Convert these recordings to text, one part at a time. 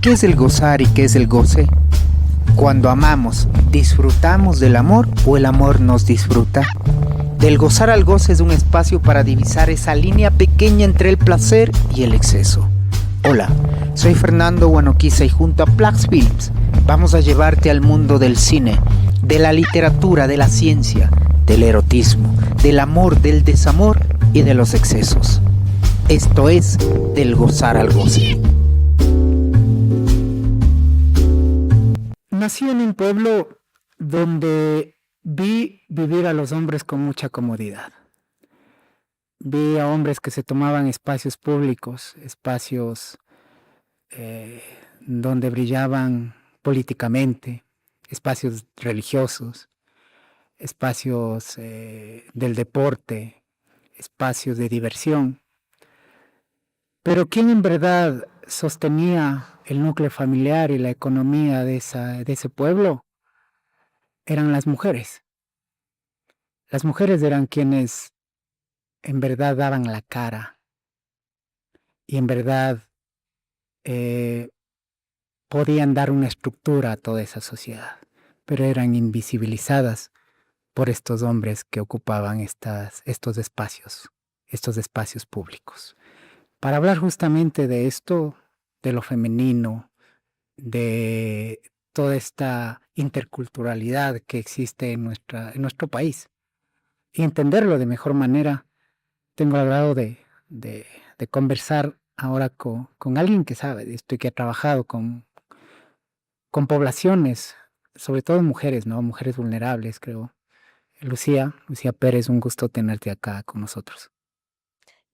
¿Qué es el gozar y qué es el goce? Cuando amamos, ¿disfrutamos del amor o el amor nos disfruta? Del gozar al goce es un espacio para divisar esa línea pequeña entre el placer y el exceso. Hola, soy Fernando Guanoquiza y junto a Plax Films vamos a llevarte al mundo del cine, de la literatura, de la ciencia, del erotismo, del amor, del desamor y de los excesos. Esto es Del gozar al goce. Nací en un pueblo donde vi vivir a los hombres con mucha comodidad. Vi a hombres que se tomaban espacios públicos, espacios donde brillaban políticamente, espacios religiosos, espacios del deporte, espacios de diversión. Pero ¿quién en verdad sostenía el núcleo familiar y la economía de ese pueblo? Eran las mujeres. Las mujeres eran quienes en verdad daban la cara y en verdad podían dar una estructura a toda esa sociedad, pero eran invisibilizadas por estos hombres que ocupaban estos espacios públicos. Para hablar justamente de esto, de lo femenino, de toda esta interculturalidad que existe en nuestro país y entenderlo de mejor manera, tengo el agrado de conversar ahora con alguien que sabe de esto y que ha trabajado con poblaciones, sobre todo mujeres, ¿no? Mujeres vulnerables, creo. Lucía Pérez, un gusto tenerte acá con nosotros.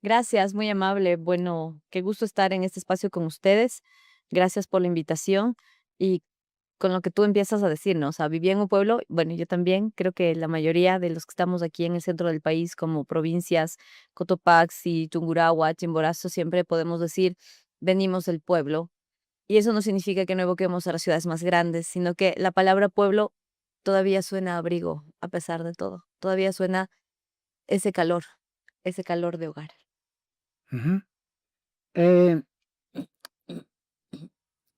Gracias, muy amable. Bueno, qué gusto estar en este espacio con ustedes. Gracias por la invitación y con lo que tú empiezas a decir, ¿no? O sea, viví en un pueblo, bueno, yo también, creo que la mayoría de los que estamos aquí en el centro del país, como provincias, Cotopaxi, Tungurahua, Chimborazo, siempre podemos decir, venimos del pueblo. Y eso no significa que no evoquemos a las ciudades más grandes, sino que la palabra pueblo todavía suena a abrigo, a pesar de todo. Todavía suena ese calor de hogar. Ujú. Eh,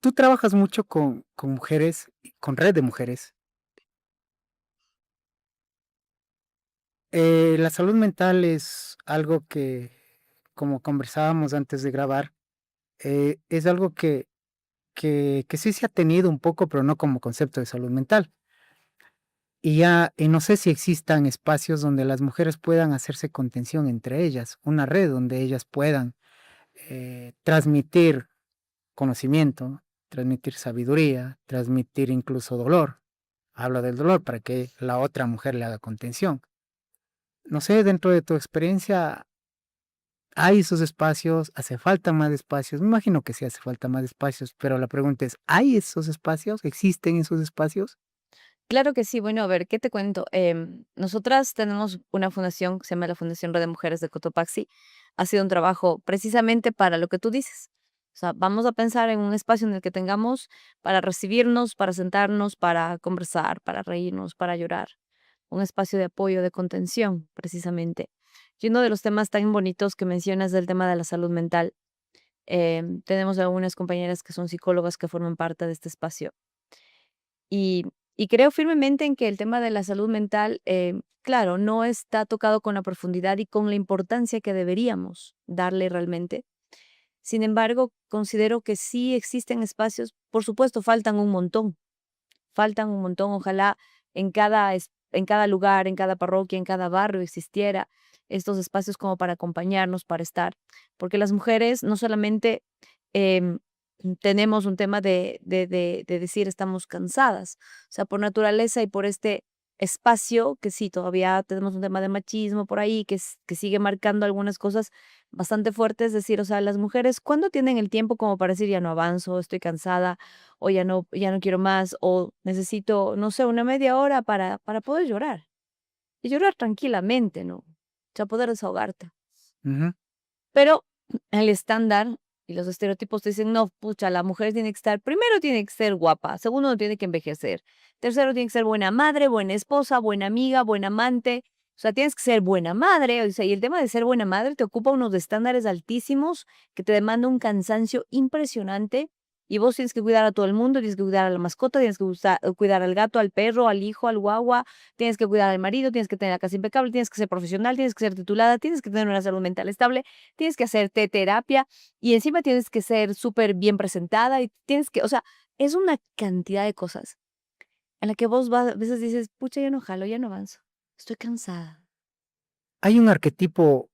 Tú trabajas mucho con mujeres, con red de mujeres. La salud mental es algo que, como conversábamos antes de grabar, es algo que sí se ha tenido un poco, pero no como concepto de salud mental. Y no sé si existan espacios donde las mujeres puedan hacerse contención entre ellas, una red donde ellas puedan transmitir conocimiento, transmitir sabiduría, transmitir incluso dolor. Hablo del dolor para que la otra mujer le haga contención. No sé, dentro de tu experiencia, ¿hay esos espacios? ¿Hace falta más espacios? Me imagino que sí hace falta más espacios, pero la pregunta es, ¿hay esos espacios? ¿Existen esos espacios? Claro que sí. Bueno, a ver, ¿qué te cuento? Nosotras tenemos una fundación que se llama la Fundación Red de Mujeres de Cotopaxi. Ha sido un trabajo precisamente para lo que tú dices. O sea, vamos a pensar en un espacio en el que tengamos para recibirnos, para sentarnos, para conversar, para reírnos, para llorar. Un espacio de apoyo, de contención, precisamente. Y uno de los temas tan bonitos que mencionas del tema de la salud mental, tenemos algunas compañeras que son psicólogas que forman parte de este espacio. Y y creo firmemente en que el tema de la salud mental, claro, no está tocado con la profundidad y con la importancia que deberíamos darle realmente. Sin embargo, considero que sí existen espacios, por supuesto, faltan un montón. Ojalá en cada lugar, en cada parroquia, en cada barrio existiera estos espacios como para acompañarnos, para estar, porque las mujeres no solamente em, tenemos un tema de decir estamos cansadas, o sea, por naturaleza y por este espacio que sí, todavía tenemos un tema de machismo por ahí que sigue marcando algunas cosas bastante fuertes, es decir, o sea, las mujeres, ¿cuándo tienen el tiempo como para decir ya no avanzo, estoy cansada? O ya no quiero más, o necesito, no sé, una media hora para poder llorar, y llorar tranquilamente, ¿no? O sea, poder desahogarte. Ujú. Pero el estándar y los estereotipos te dicen: "No, pucha, la mujer tiene que estar primero tiene que ser guapa, segundo no tiene que envejecer, tercero tiene que ser buena madre, buena esposa, buena amiga, buena amante". O sea, tienes que ser buena madre, o sea, y el tema de ser buena madre te ocupa unos estándares altísimos que te demanda un cansancio impresionante Y vos tienes que cuidar a todo el mundo, tienes que cuidar a la mascota, tienes que cuidar al gato, al perro, al hijo, al guagua, tienes que cuidar al marido, tienes que tener la casa impecable, tienes que ser profesional, tienes que ser titulada, tienes que tener una salud mental estable, tienes que hacerte terapia y encima tienes que ser súper bien presentada y tienes que, o sea, es una cantidad de cosas en la que vos vas, a veces dices, pucha, ya no jalo, ya no avanzo, estoy cansada. Hay un arquetipo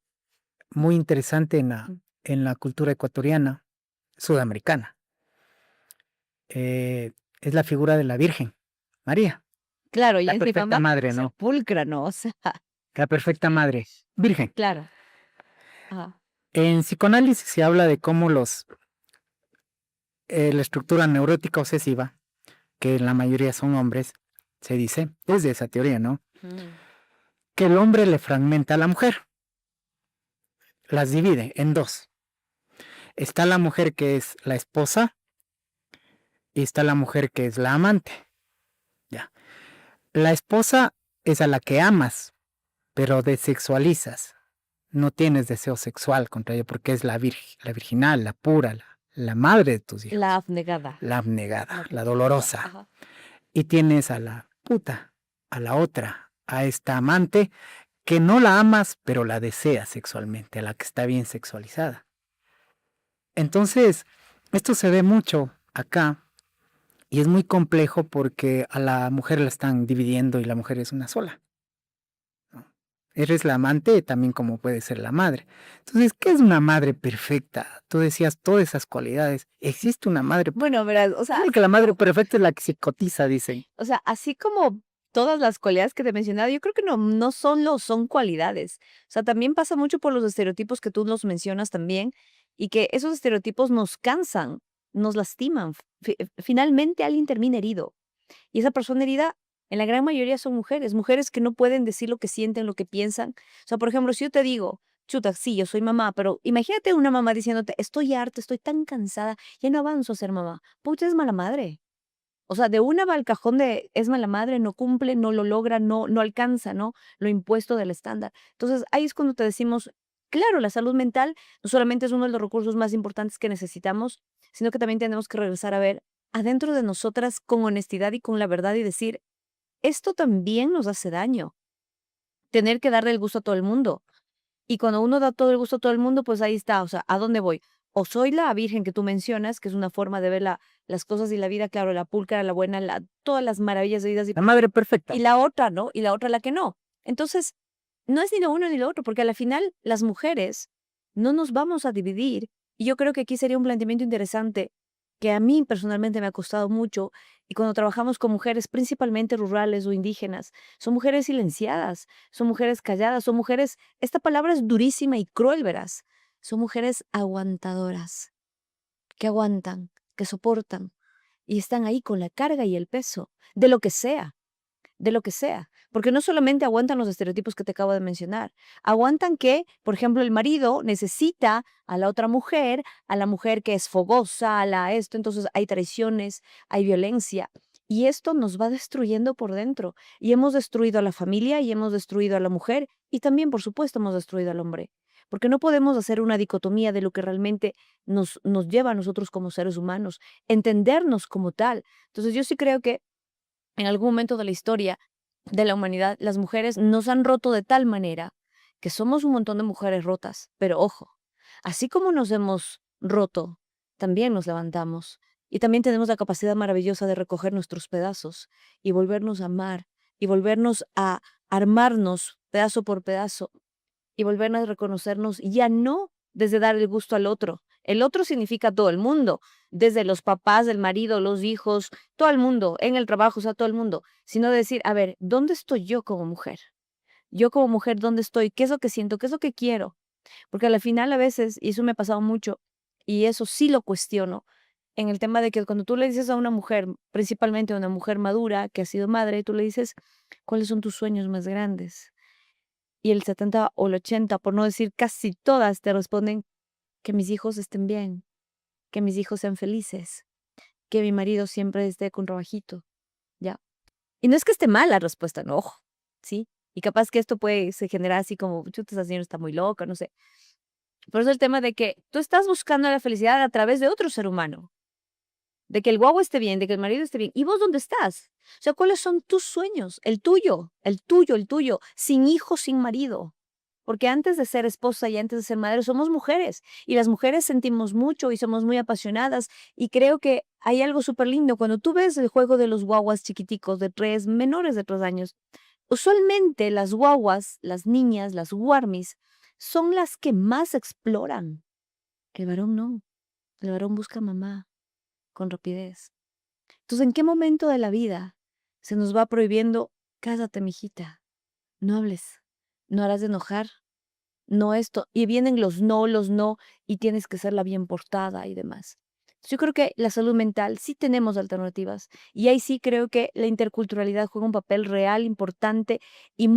muy interesante Mm. en la cultura ecuatoriana, sudamericana. Es la figura de la Virgen, María, Claro, y la perfecta encima madre, ¿no? sepulcra, ¿no? O sea, La perfecta madre, Virgen. claro. Ajá. En psicoanálisis se habla de cómo la estructura neurótica obsesiva, que en la mayoría son hombres, se dice, desde esa teoría, ¿no? Mm. Que el hombre le fragmenta a la mujer, las divide en dos. Está la mujer que es la esposa y está la mujer que es la amante. Ya. La esposa es a la que amas, pero desexualizas. No tienes deseo sexual contra ella porque es la virginal, la pura, la madre de tus hijos. La abnegada. La abnegada, La la puta. dolorosa. Ajá. Y tienes a la puta, a la otra, a esta amante que no la amas, pero la deseas sexualmente, a la que está bien sexualizada. Entonces, esto se ve mucho acá y es muy complejo porque a la mujer la están dividiendo y la mujer es una sola, ¿no? Eres la amante también como puede ser la madre. Entonces, ¿qué es una madre perfecta? Tú decías todas esas cualidades. ¿Existe una madre? Bueno, verás, o sea, Creo que la madre perfecta es la que se cotiza, dicen. así como todas las cualidades que te he mencionado, yo creo que no solo son cualidades. O sea, también pasa mucho por los estereotipos que tú los mencionas también y que esos estereotipos nos cansan, nos lastiman. Finalmente alguien termina herido y esa persona herida, en la gran mayoría son mujeres, mujeres que no pueden decir lo que sienten, lo que piensan. O sea, por ejemplo, si yo te digo, chuta, sí, yo soy mamá, pero imagínate una mamá diciéndote, estoy harta, estoy tan cansada, ya no avanzo a ser mamá. Pucha, es mala madre. O sea, de una va al cajón de es mala madre, no cumple, no lo logra, no alcanza, ¿no? Lo impuesto del estándar. Entonces, ahí es cuando te decimos, claro, la salud mental no solamente es uno de los recursos más importantes que necesitamos, sino que también tenemos que regresar a ver adentro de nosotras con honestidad y con la verdad y decir, esto también nos hace daño. Tener que darle el gusto a todo el mundo. Y cuando uno da todo el gusto a todo el mundo, pues ahí está, o sea, ¿a dónde voy? O soy la virgen que tú mencionas, que es una forma de ver las cosas y la vida, claro, la pulcra, la buena, todas las maravillas de vidas, La madre perfecta. y la otra, ¿no? Y la otra la que no. Entonces, no es ni lo uno ni lo otro, porque a la final las mujeres no nos vamos a dividir. Y yo creo que aquí sería un planteamiento interesante que a mí personalmente me ha costado mucho. Y cuando trabajamos con mujeres, principalmente rurales o indígenas, son mujeres silenciadas, son mujeres calladas, son mujeres, esta palabra es durísima y cruel, verás, son mujeres aguantadoras, que aguantan, que soportan y están ahí con la carga y el peso de lo que sea, porque no solamente aguantan los estereotipos que te acabo de mencionar, aguantan que, por ejemplo, el marido necesita a la otra mujer, a la mujer que es fogosa, a la esto, entonces hay traiciones, hay violencia, y esto nos va destruyendo por dentro, y hemos destruido a la familia, y hemos destruido a la mujer, y también, por supuesto, hemos destruido al hombre, porque no podemos hacer una dicotomía de lo que realmente nos lleva a nosotros como seres humanos, entendernos como tal. Entonces, yo sí creo que en algún momento de la historia de la humanidad, las mujeres nos han roto de tal manera que somos un montón de mujeres rotas. Pero ojo, así como nos hemos roto, también nos levantamos y también tenemos la capacidad maravillosa de recoger nuestros pedazos y volvernos a amar y volvernos a armarnos pedazo por pedazo y volver a reconocernos ya no desde dar el gusto al otro. El otro significa todo el mundo, desde los papás, el marido, los hijos, todo el mundo, en el trabajo, o sea, todo el mundo, sino decir, a ver, ¿dónde estoy yo como mujer? Yo como mujer, ¿dónde estoy? ¿Qué es lo que siento? ¿Qué es lo que quiero? Porque al final a veces, y eso me ha pasado mucho, y eso sí lo cuestiono, en el tema de que cuando tú le dices a una mujer, principalmente a una mujer madura que ha sido madre, tú le dices, ¿cuáles son tus sueños más grandes? Y el 70 o el 80, por no decir casi todas, te responden que mis hijos estén bien, que mis hijos sean felices, que mi marido siempre esté con trabajito, ¿ya? Y no es que esté mal la respuesta, no, ojo, ¿sí? Y capaz que esto puede se generar así como, chuta, esa señora está muy loca, no sé. Por eso el tema de que tú estás buscando la felicidad a través de otro ser humano. de que el guagua esté bien, de que el marido esté bien. ¿Y vos dónde estás? O sea, ¿cuáles son tus sueños? El tuyo, el tuyo, el tuyo, sin hijo, sin marido. Porque antes de ser esposa y antes de ser madre somos mujeres y las mujeres sentimos mucho y somos muy apasionadas y creo que hay algo súper lindo cuando tú ves el juego de los guaguas chiquiticos de 3, menores de 3 años. Usualmente las guaguas, las niñas, las guarmis, son las que más exploran. El varón no. El varón busca mamá con rapidez. Entonces, ¿en qué momento de la vida se nos va prohibiendo, cállate, mijita, no hables, no harás de enojar, no esto? Y vienen los no, y tienes que ser la bien portada y demás. Yo creo que la salud mental sí tenemos alternativas y ahí sí creo que la interculturalidad juega un papel real, importante y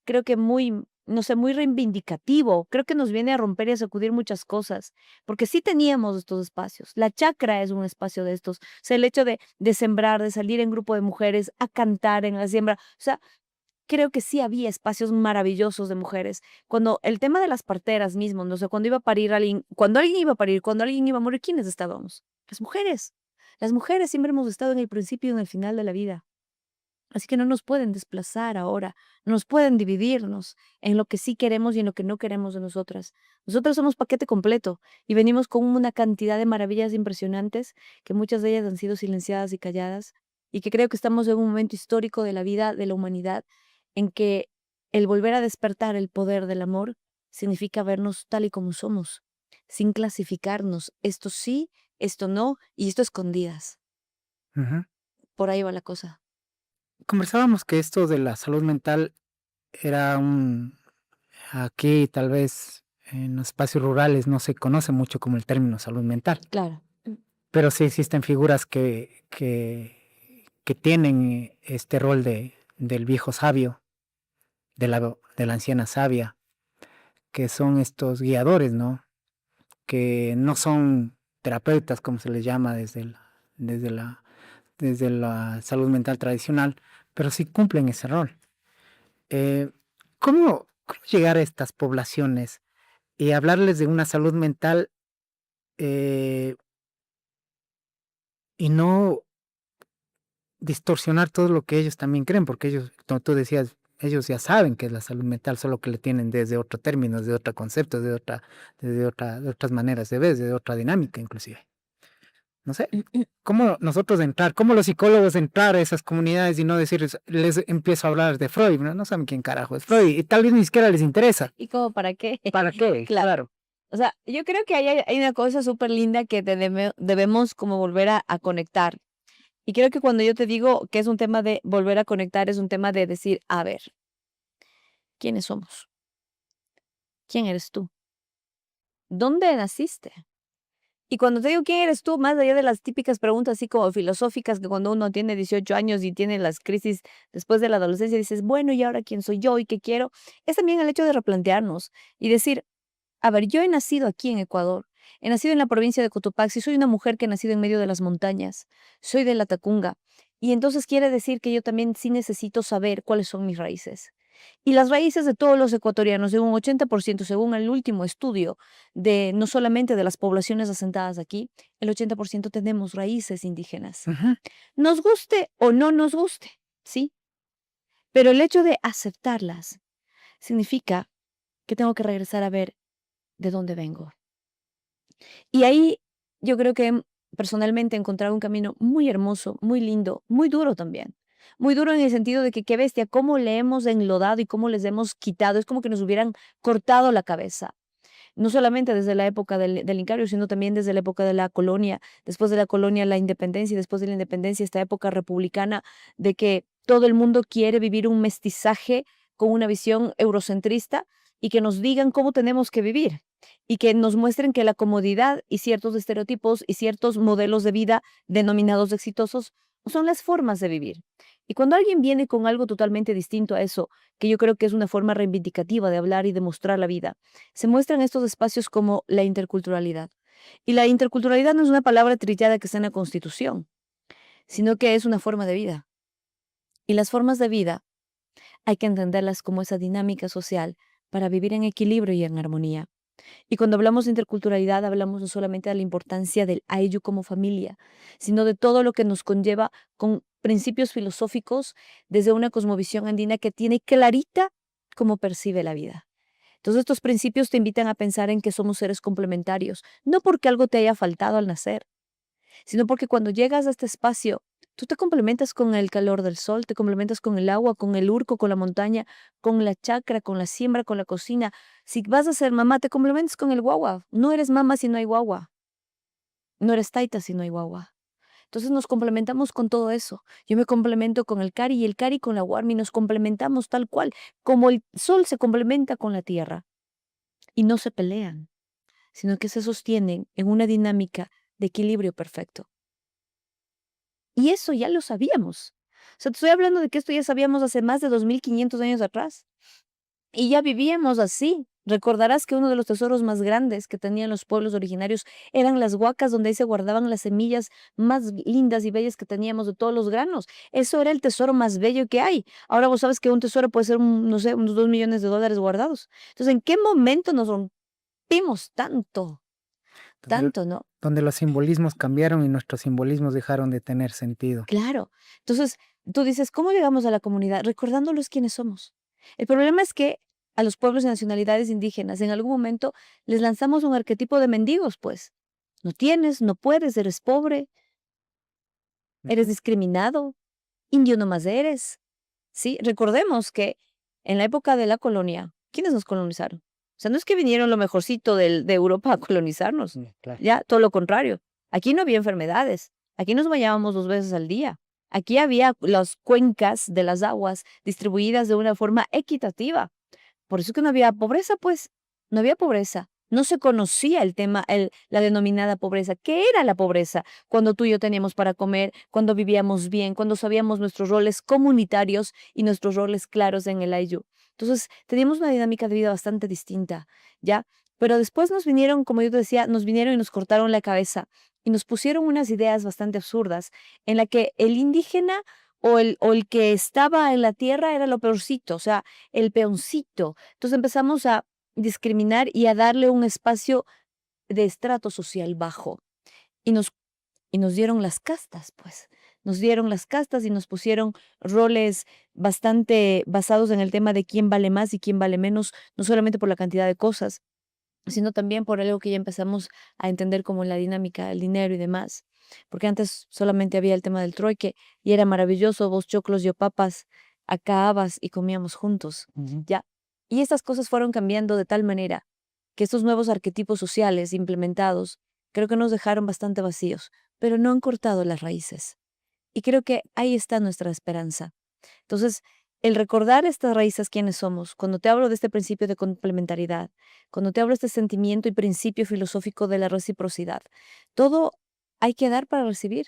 creo que muy, no sé, muy reivindicativo. Creo que nos viene a romper y a sacudir muchas cosas, porque sí teníamos estos espacios. La chacra es un espacio de estos. O sea, el hecho de sembrar, de salir en grupo de mujeres a cantar en la siembra. O sea, creo que sí había espacios maravillosos de mujeres. Cuando el tema de las parteras mismo, no sé, cuando iba a parir alguien, cuando alguien iba a parir, cuando alguien iba a morir, ¿quiénes estábamos? Las mujeres. Las mujeres siempre hemos estado en el principio y en el final de la vida. Así que no nos pueden desplazar ahora, no nos pueden dividirnos en lo que sí queremos y en lo que no queremos de nosotras. Nosotras somos paquete completo y venimos con una cantidad de maravillas impresionantes que muchas de ellas han sido silenciadas y calladas y que creo que estamos en un momento histórico de la vida de la humanidad en que el volver a despertar el poder del amor significa vernos tal y como somos, sin clasificarnos, esto sí, esto no y esto escondidas. Ujú. Por ahí va la cosa. Conversábamos que esto de la salud mental era aquí tal vez en los espacios rurales no se conoce mucho como el término salud mental, Claro. pero sí existen figuras que tienen este rol del viejo sabio, de la anciana sabia, que son estos guiadores, ¿no? Que no son terapeutas, como se les llama desde la, desde la salud mental tradicional, pero sí cumplen ese rol. Eh, ¿Cómo llegar a estas poblaciones y hablarles de una salud mental eh, y no distorsionar todo lo que ellos también creen? Porque ellos, como tú decías, ellos ya saben qué es la salud mental, solo que le tienen desde otro término, desde otro concepto, de otras maneras de ver, de otra dinámica inclusive. No sé, ¿cómo nosotros entrar, cómo los psicólogos entrar a esas comunidades y no decirles, les empiezo a hablar de Freud, no saben quién carajo es Freud y tal vez ni siquiera les interesa? ¿Y cómo para qué? ¿Para qué? Claro. Claro. O sea, yo creo que hay una cosa súper linda que debemos como volver a conectar. Y creo que cuando yo te digo que es un tema de volver a conectar, es un tema de decir, a ver, ¿quiénes somos? ¿Quién eres tú? ¿Dónde naciste? Y cuando te digo quién eres tú, más allá de las típicas preguntas así como filosóficas que cuando uno tiene 18 años y tiene las crisis después de la adolescencia, dices, bueno, ¿y ahora quién soy yo y qué quiero? Es también el hecho de replantearnos y decir, a ver, yo he nacido aquí en Ecuador, he nacido en la provincia de Cotopaxi, soy una mujer que ha nacido en medio de las montañas, soy de la Tacunga, y entonces quiere decir que yo también sí necesito saber cuáles son mis raíces. Y las raíces de todos los ecuatorianos, de un 80%, según el último estudio de no solamente de las poblaciones asentadas aquí, el 80% tenemos raíces indígenas. Ujú. Nos guste o no nos guste, ¿sí? Pero el hecho de aceptarlas significa que tengo que regresar a ver de dónde vengo. Y ahí yo creo que personalmente he encontrado un camino muy hermoso, muy lindo, muy duro también. Muy duro en el sentido de que qué bestia, cómo le hemos enlodado y cómo les hemos quitado. Es como que nos hubieran cortado la cabeza. No solamente desde la época del Incario, sino también desde la época de la colonia, después de la colonia la independencia y después de la independencia esta época republicana de que todo el mundo quiere vivir un mestizaje con una visión eurocentrista y que nos digan cómo tenemos que vivir y que nos muestren que la comodidad y ciertos estereotipos y ciertos modelos de vida denominados exitosos son las formas de vivir. Y cuando alguien viene con algo totalmente distinto a eso, que yo creo que es una forma reivindicativa de hablar y de mostrar la vida, se muestran estos espacios como la interculturalidad. Y la interculturalidad no es una palabra trillada que está en la Constitución, sino que es una forma de vida. Y las formas de vida hay que entenderlas como esa dinámica social para vivir en equilibrio y en armonía. Y cuando hablamos de interculturalidad, hablamos no solamente de la importancia del Ayllu como familia, sino de todo lo que nos conlleva con principios filosóficos desde una cosmovisión andina que tiene clarita cómo percibe la vida. Entonces, estos principios te invitan a pensar en que somos seres complementarios, no porque algo te haya faltado al nacer, sino porque cuando llegas a este espacio, tú te complementas con el calor del sol, te complementas con el agua, con el urco, con la montaña, con la chacra, con la siembra, con la cocina. Si vas a ser mamá, te complementas con el guagua. No eres mamá si no hay guagua. No eres taita si no hay guagua. Entonces nos complementamos con todo eso. Yo me complemento con el cari y el cari con la warmi. Nos complementamos tal cual, como el sol se complementa con la tierra. Y no se pelean, sino que se sostienen en una dinámica de equilibrio perfecto. Y eso ya lo sabíamos. O sea, te estoy hablando de que esto ya sabíamos hace más de 2500 años atrás. Y ya vivíamos así. Recordarás que uno de los tesoros más grandes que tenían los pueblos originarios eran las huacas donde ahí se guardaban las semillas más lindas y bellas que teníamos de todos los granos. Eso era el tesoro más bello que hay. Ahora vos sabes que un tesoro puede ser, no sé, unos $2 millones guardados. Entonces, ¿en qué momento nos rompimos tanto? Donde, Tanto, ¿no? donde los simbolismos cambiaron y nuestros simbolismos dejaron de tener sentido. Claro. Entonces, tú dices, ¿cómo llegamos a la comunidad? Recordándolos quiénes somos. El problema es que a los pueblos y nacionalidades indígenas en algún momento les lanzamos un arquetipo de mendigos, pues. No tienes, no puedes, eres pobre, eres Ujú. discriminado, indio nomás eres. Sí, recordemos que en la época de la colonia, ¿quiénes nos colonizaron? O sea, no es que vinieron lo mejorcito de Europa a colonizarnos, Claro. ya, todo lo contrario. Aquí no había enfermedades, aquí nos bañábamos 2 veces al día, aquí había las cuencas de las aguas distribuidas de una forma equitativa. Por eso que no había pobreza, pues, no había pobreza. No se conocía el tema, la denominada pobreza. ¿Qué era la pobreza? Cuando tú y yo teníamos para comer, cuando vivíamos bien, cuando sabíamos nuestros roles comunitarios y nuestros roles claros en el Ayllu. Entonces, teníamos una dinámica de vida bastante distinta, ¿ya? Pero después nos vinieron, como yo te decía, nos vinieron y nos cortaron la cabeza y nos pusieron unas ideas bastante absurdas en la que el indígena o el que estaba en la tierra era lo peorcito, o sea, el peoncito. Entonces empezamos a discriminar y a darle un espacio de estrato social bajo. Y nos, y nos dieron las castas, pues. Nos dieron las castas y nos pusieron roles bastante basados en el tema de quién vale más y quién vale menos, no solamente por la cantidad de cosas, sino también por algo que ya empezamos a entender como la dinámica, el dinero y demás. Porque antes solamente había el tema del trueque y era maravilloso, vos choclos, yo papas, acá habas y comíamos juntos, Ujú. ¿ya? Y estas cosas fueron cambiando de tal manera que estos nuevos arquetipos sociales implementados creo que nos dejaron bastante vacíos, pero no han cortado las raíces. Y creo que ahí está nuestra esperanza. Entonces, el recordar estas raíces, quiénes somos, cuando te hablo de este principio de complementariedad, cuando te hablo de este sentimiento y principio filosófico de la reciprocidad, todo hay que dar para recibir.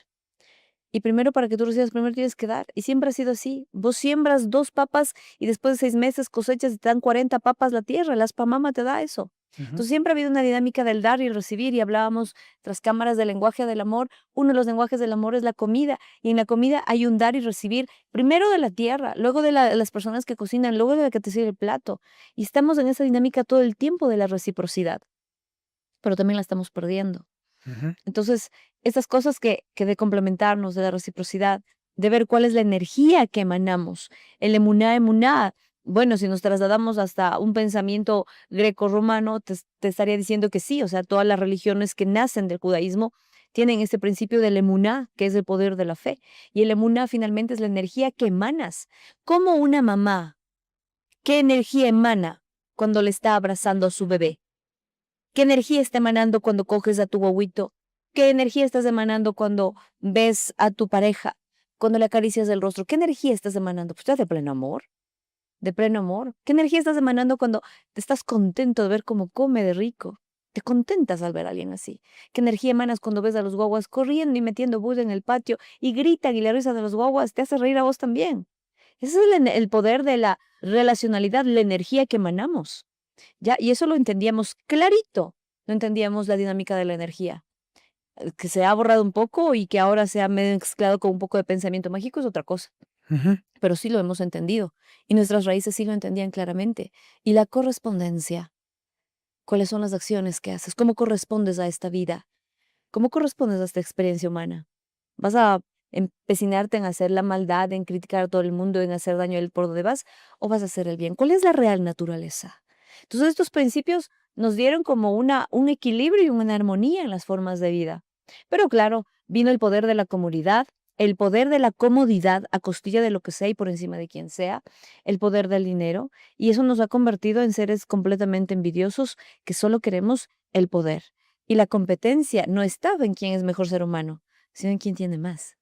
Y primero para que tú recibas, primero tienes que dar. Y siempre ha sido así. Vos siembras 2 papas y después de 6 meses cosechas y te dan 40 papas la tierra. La Mama te da eso. Ujú. Entonces siempre ha habido una dinámica del dar y el recibir y hablábamos tras cámaras del lenguaje del amor. Uno de los lenguajes del amor es la comida y en la comida hay un dar y recibir. Primero de la tierra, luego de las personas que cocinan, luego de la que te sirve el plato. Y estamos en esa dinámica todo el tiempo de la reciprocidad, pero también la estamos perdiendo. Ujú. Entonces, estas cosas que de complementarnos, de la reciprocidad, de ver cuál es la energía que emanamos, el emuná, bueno, si nos trasladamos hasta un pensamiento greco-romano, te estaría diciendo que sí, o sea, todas las religiones que nacen del judaísmo tienen este principio del emuná, que es el poder de la fe. Y el emuná finalmente es la energía que emanas. Como una mamá, ¿qué energía emana cuando le está abrazando a su bebé? ¿Qué energía está emanando cuando coges a tu guaguito? ¿Qué energía estás emanando cuando ves a tu pareja? Cuando le acaricias el rostro. ¿Qué energía estás emanando? Pues estás de pleno amor, de pleno amor. ¿Qué energía estás emanando cuando te estás contento de ver cómo come de rico? Te contentas al ver a alguien así. ¿Qué energía emanas cuando ves a los guaguas corriendo y metiendo bulla en el patio y gritan y la risa de los guaguas te hace reír a vos también? Ese es el poder de la relacionalidad, la energía que emanamos. ¿Ya? Y eso lo entendíamos clarito, no entendíamos la dinámica de la energía. Que se ha borrado un poco y que ahora se ha mezclado con un poco de pensamiento mágico es otra cosa, Ujú. pero sí lo hemos entendido y nuestras raíces sí lo entendían claramente. Y la correspondencia, ¿Cuáles son las acciones que haces? ¿Cómo correspondes a esta vida? ¿Cómo correspondes a esta experiencia humana? ¿Vas a empecinarte en hacer la maldad, en criticar a todo el mundo, en hacer daño a él por donde vas? ¿O vas a hacer el bien? ¿Cuál es la real naturaleza? Entonces estos principios nos dieron como un equilibrio y una armonía en las formas de vida. Pero claro, vino el poder de la comunidad, el poder de la comodidad a costilla de lo que sea y por encima de quien sea, el poder del dinero, y eso nos ha convertido en seres completamente envidiosos que solo queremos el poder. Y la competencia no estaba en quién es mejor ser humano, sino en quién tiene más.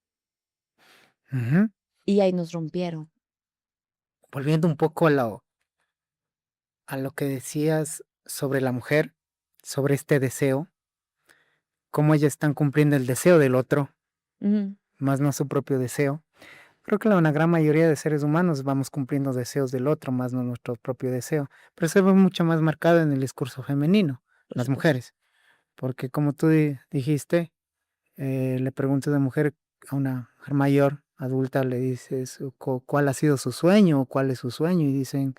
Ujú. Y ahí nos rompieron. Volviendo un poco a lo que decías sobre la mujer, sobre este deseo, cómo ellas están cumpliendo el deseo del otro, Ujú. más no su propio deseo. Creo que la gran mayoría de seres humanos vamos cumpliendo deseos del otro, más no nuestro propio deseo. Pero se ve mucho más marcado en el discurso femenino, Por las supuesto. mujeres. Porque como tú dijiste, le preguntas de mujer a una mujer mayor, adulta, le dices cuál ha sido su sueño o cuál es su sueño y dicen,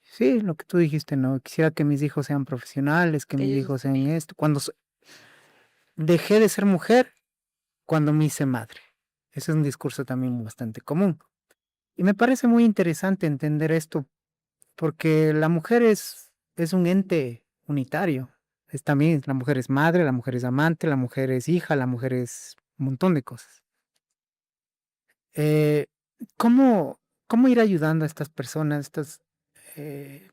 sí, lo que tú dijiste, no, quisiera que mis hijos sean profesionales, que Que mis ellos hijos estén sean bien. esto. Dejé de ser mujer cuando me hice madre. Ese es un discurso también bastante común. Y me parece muy interesante entender esto porque la mujer es un ente unitario. Es también, la mujer es madre, la mujer es amante, la mujer es hija, la mujer es un montón de cosas. Eh, ¿cómo, cómo ir ayudando a estas personas?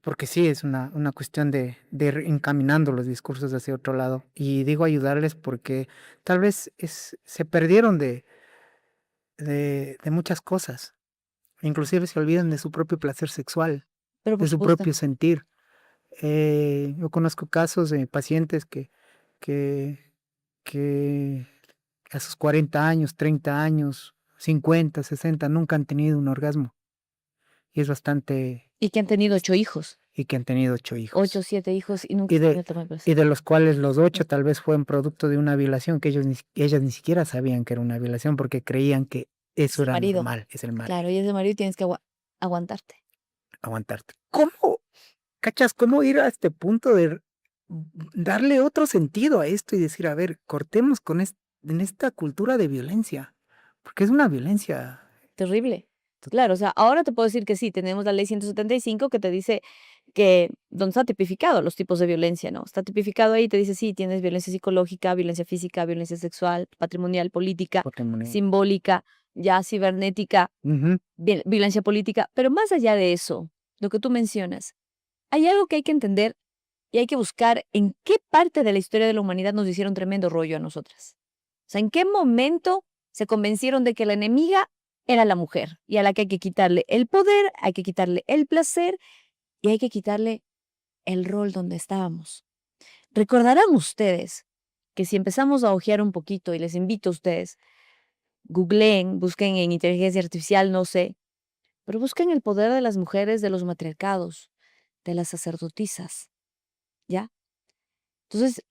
Porque sí, es una cuestión de ir encaminando los discursos hacia otro lado. Y digo ayudarles porque tal vez se perdieron de muchas cosas. Inclusive se olvidan de su propio placer sexual, Pero de por su supuesto. propio sentir. Yo conozco casos de pacientes que, que a sus 40 años, 30 años, 50, 60 nunca han tenido un orgasmo. Y es bastante, Y que han tenido 8 hijos, y que han tenido 8 hijos. 8, 7 hijos y nunca Y han de, tenido toma de y placer. de los cuales los 8 tal vez fueron producto de una violación que ellas ni siquiera sabían que era una violación porque creían que eso Es el era marido. normal, es el mal, Claro, y es el marido y tienes que aguantarte. aguantarte. ¿Cómo? ¿Cachas? ¿Cómo ir a este punto de darle otro sentido a esto y decir, a ver, cortemos con en esta cultura de violencia? Porque es una violencia. Terrible. to- Claro, o sea, ahora te puedo decir que sí, tenemos la ley 175 que te dice que, donde está tipificado los tipos de violencia, ¿no? Está tipificado ahí, te dice, sí, tienes violencia psicológica, violencia física, violencia sexual, patrimonial, política, Porque simbólica, ya cibernética, ujú, violencia política, pero más allá de eso, lo que tú mencionas, hay algo que hay que entender y hay que buscar en qué parte de la historia de la humanidad nos hicieron tremendo rollo a nosotras. O sea, en qué momento se convencieron de que la enemiga era la mujer y a la que hay que quitarle el poder, hay que quitarle el placer y hay que quitarle el rol donde estábamos. Recordarán ustedes que si empezamos a hojear un poquito, y les invito a ustedes, googleen, busquen en inteligencia artificial, no sé, pero busquen el poder de las mujeres de los matriarcados, de las sacerdotisas, ¿ya? Entonces,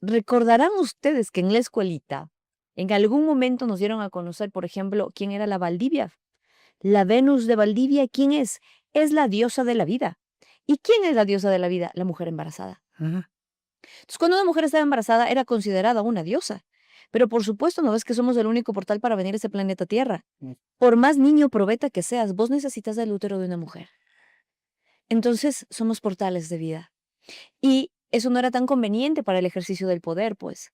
recordarán ustedes que en la escuelita, en algún momento nos dieron a conocer, por ejemplo, quién era la Valdivia. La Venus de Valdivia, ¿quién es? Es la diosa de la vida. ¿Y quién es la diosa de la vida? La mujer embarazada. ujú, Entonces, cuando una mujer estaba embarazada, era considerada una diosa. Pero por supuesto, no ves que somos el único portal para venir a ese planeta Tierra. mm, Por más niño probeta que seas, vos necesitas el útero de una mujer. Entonces, somos portales de vida. Y eso no era tan conveniente para el ejercicio del poder, pues.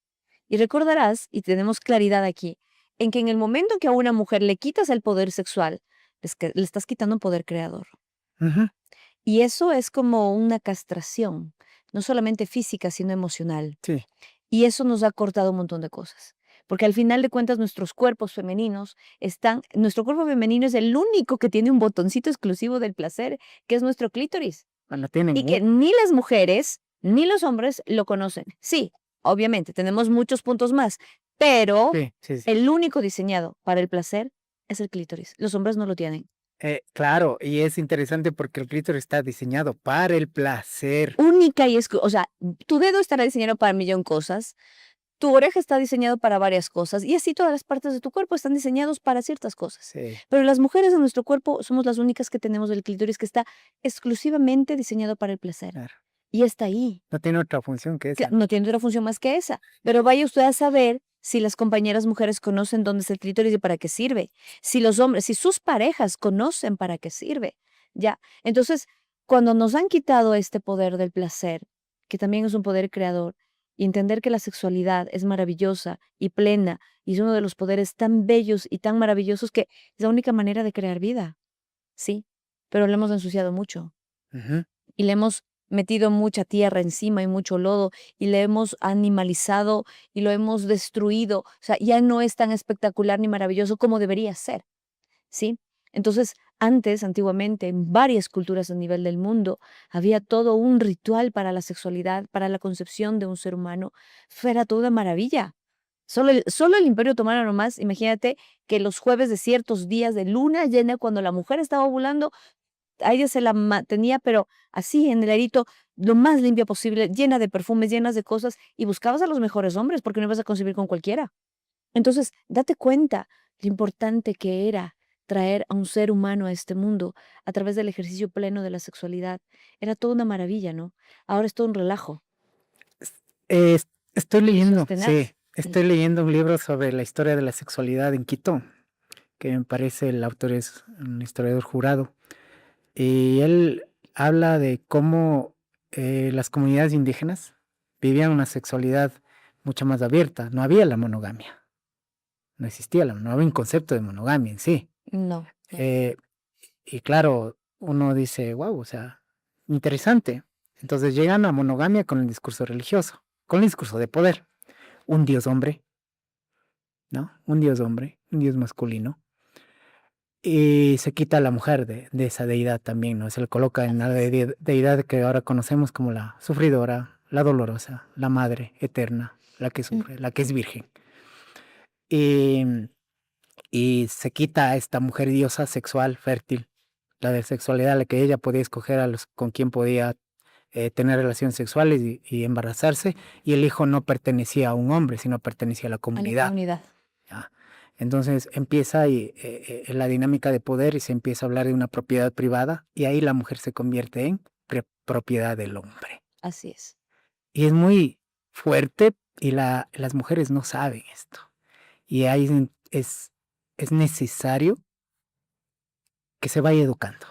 Y recordarás, y tenemos claridad aquí, en que en el momento en que a una mujer le quitas el poder sexual, le estás quitando un poder creador. ujú. Y eso es como una castración, no solamente física, sino emocional. Sí, Y eso nos ha cortado un montón de cosas. Porque al final de cuentas nuestros cuerpos femeninos nuestro cuerpo femenino es el único que tiene un botoncito exclusivo del placer, que es nuestro clítoris. bueno, tienen Y que ni las mujeres ni los hombres lo conocen. Sí, obviamente, tenemos muchos puntos más, pero sí, sí, sí. el único diseñado para el placer es el clítoris. Los hombres no lo tienen. Claro, y es interesante porque el clítoris está diseñado para el placer. Única y o sea, tu dedo estará diseñado para un millón de cosas, tu oreja está diseñado para varias cosas, y así todas las partes de tu cuerpo están diseñados para ciertas cosas. Sí, Pero las mujeres en nuestro cuerpo somos las únicas que tenemos el clítoris que está exclusivamente diseñado para el placer. claro. y está ahí. No tiene otra función que esa. No tiene otra función más que esa. Pero vaya usted a saber si las compañeras mujeres conocen dónde es el clítoris y para qué sirve. Si los hombres, si sus parejas conocen para qué sirve. Ya. Entonces, cuando nos han quitado este poder del placer, que también es un poder creador, y entender que la sexualidad es maravillosa y plena y es uno de los poderes tan bellos y tan maravillosos que es la única manera de crear vida. Sí, pero lo hemos ensuciado mucho Ujú. y le hemos metido mucha tierra encima y mucho lodo y le hemos animalizado y lo hemos destruido. O sea, ya no es tan espectacular ni maravilloso como debería ser, ¿sí? Entonces, antes, antiguamente, en varias culturas a nivel del mundo, había todo un ritual para la sexualidad, para la concepción de un ser humano. Era toda una maravilla. Solo el Imperio Otomano nomás, imagínate que los jueves de ciertos días de luna llena, cuando la mujer estaba ovulando, a ella se la tenía, pero así en el arito, lo más limpia posible, llena de perfumes, llenas de cosas, y buscabas a los mejores hombres porque no ibas a concebir con cualquiera. Entonces, date cuenta lo importante que era traer a un ser humano a este mundo a través del ejercicio pleno de la sexualidad. Era toda una maravilla, ¿no? Ahora es todo un relajo. Estoy Eso es leyendo, sí, tenaz. Sí. estoy leyendo un libro sobre la historia de la sexualidad en Quito, que me parece el autor es un historiador jurado. Y él habla de cómo las comunidades indígenas vivían una sexualidad mucho más abierta. No había la monogamia, no existía, no había un concepto de monogamia en sí. No. Eh, y claro, uno dice, wow, o sea, interesante. Entonces llegan a monogamia con el discurso religioso, con el discurso de poder. Un dios hombre, ¿no? Un dios hombre, un dios masculino. Y se quita a la mujer de esa deidad también, ¿no? Se le coloca en la deidad que ahora conocemos como la sufridora, la dolorosa, la madre eterna, la que sufre, la que es virgen. Y, y se quita a esta mujer diosa sexual, fértil, la de sexualidad, la que ella podía escoger a los con quien podía tener relaciones sexuales y embarazarse, y el hijo no pertenecía a un hombre, sino pertenecía a la A la comunidad. comunidad. ¿Ya? Entonces empieza la dinámica de poder y se empieza a hablar de una propiedad privada y ahí la mujer se convierte en propiedad del hombre. Así es. Y es muy fuerte y las mujeres no saben esto. Y ahí es necesario que se vaya educando,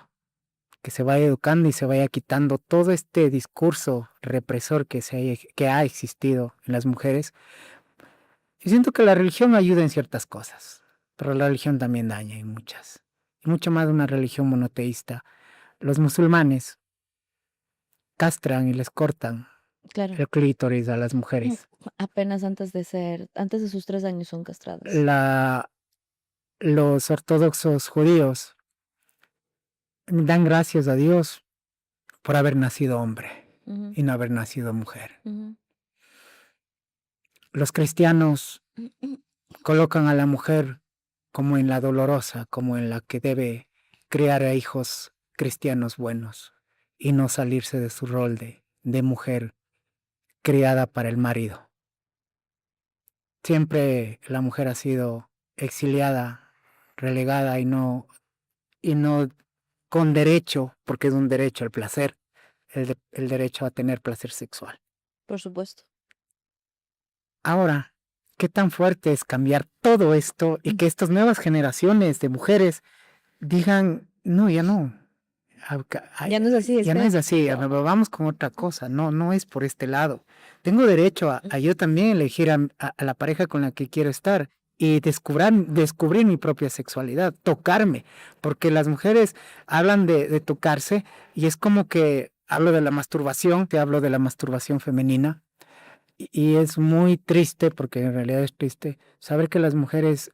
que se vaya educando y se vaya quitando todo este discurso represor que ha existido en las mujeres. Y siento que la religión ayuda en ciertas cosas, pero la religión también daña en muchas. Y mucho más de una religión monoteísta. Los musulmanes castran y les cortan Claro. el clítoris a las mujeres. Apenas antes de sus 3 años son castradas. Los ortodoxos judíos dan gracias a Dios por haber nacido hombre Ujú, y no haber nacido mujer. ujú. Los cristianos colocan a la mujer como en la dolorosa, como en la que debe criar a hijos cristianos buenos y no salirse de su rol de mujer criada para el marido. Siempre la mujer ha sido exiliada, relegada y no con derecho, porque es un derecho al placer, el derecho a tener placer sexual. Por supuesto. Ahora, ¿qué tan fuerte es cambiar todo esto y que estas nuevas generaciones de mujeres digan, no, ya no? Ya no es así, Ya no es espérate. así, vamos con otra cosa, no es por este lado. Tengo derecho a yo también elegir a la pareja con la que quiero estar y descubrir mi propia sexualidad, tocarme, porque las mujeres hablan de tocarse y es como que hablo de la masturbación, te hablo de la masturbación femenina y es muy triste, porque en realidad es triste, saber que las mujeres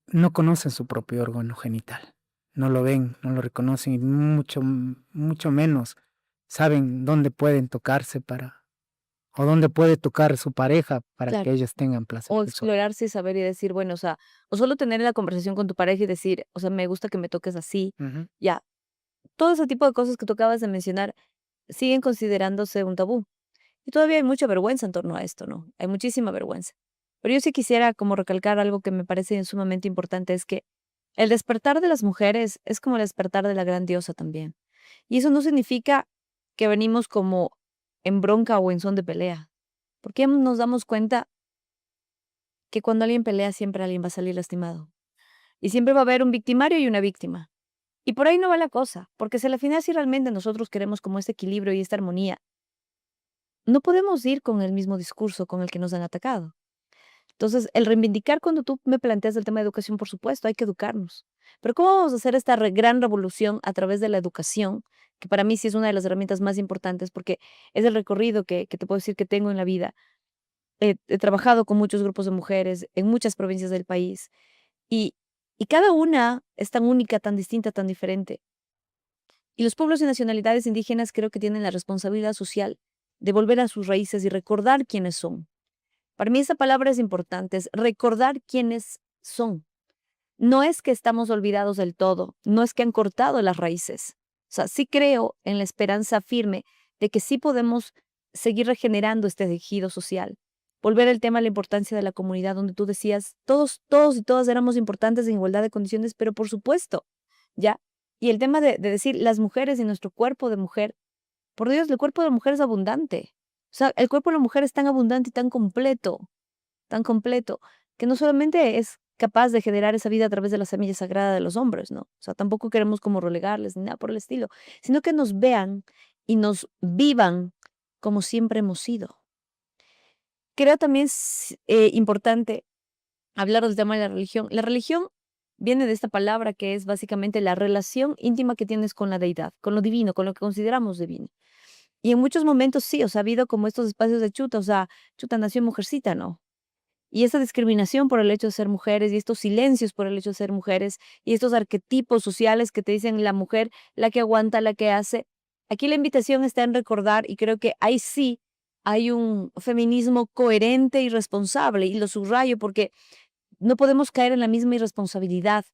no conocen su propio órgano genital, no lo ven, no lo reconocen y mucho menos saben dónde pueden tocarse o dónde puede tocar su pareja para que Claro. ellos tengan placer O sexual. explorarse y saber y decir, bueno, o sea, o solo tener la conversación con tu pareja y decir, o sea, me gusta que me toques así. Ujú. Ya, todo ese tipo de cosas que tú acabas de mencionar siguen considerándose un tabú. Y todavía hay mucha vergüenza en torno a esto, ¿no? Hay muchísima vergüenza. Pero yo sí quisiera como recalcar algo que me parece sumamente importante, es que el despertar de las mujeres es como el despertar de la gran diosa también. Y eso no significa que venimos como en bronca o en son de pelea. Porque nos damos cuenta que cuando alguien pelea siempre alguien va a salir lastimado. Y siempre va a haber un victimario y una víctima. Y por ahí no va la cosa, porque si al final si realmente nosotros queremos como este equilibrio y esta armonía, no podemos ir con el mismo discurso con el que nos han atacado. Entonces, el reivindicar cuando tú me planteas el tema de educación, por supuesto, hay que educarnos. Pero ¿cómo vamos a hacer esta gran revolución a través de la educación? Que para mí sí es una de las herramientas más importantes porque es el recorrido que te puedo decir que tengo en la vida. He trabajado con muchos grupos de mujeres en muchas provincias del país y, y cada una es tan única, tan distinta, tan diferente. Y los pueblos y nacionalidades indígenas creo que tienen la responsabilidad social de volver a sus raíces y recordar quiénes son. Para mí esa palabra es importante, es recordar quiénes son. No es que estamos olvidados del todo, no es que han cortado las raíces. O sea, sí creo en la esperanza firme de que sí podemos seguir regenerando este tejido social. Volver al tema de la importancia de la comunidad, donde tú decías, todos y todas éramos importantes en igualdad de condiciones, pero por supuesto, ¿ya? Y el tema de decir las mujeres y nuestro cuerpo de mujer, por Dios, el cuerpo de la mujer es abundante. O sea, el cuerpo de la mujer es tan abundante y tan completo, que no solamente es capaz de generar esa vida a través de la semilla sagrada de los hombres, ¿no? O sea, tampoco queremos como relegarles ni nada por el estilo, sino que nos vean y nos vivan como siempre hemos sido. Creo también es importante hablar del tema de la religión. La religión viene de esta palabra que es básicamente la relación íntima que tienes con la deidad, con lo divino, con lo que consideramos divino. Y en muchos momentos sí, o sea, ha habido como estos espacios de chuta, o sea, chuta nació mujercita, ¿no? Y esa discriminación por el hecho de ser mujeres y estos silencios por el hecho de ser mujeres y estos arquetipos sociales que te dicen la mujer, la que aguanta, la que hace. Aquí la invitación está en recordar y creo que ahí sí hay un feminismo coherente y responsable y lo subrayo porque no podemos caer en la misma irresponsabilidad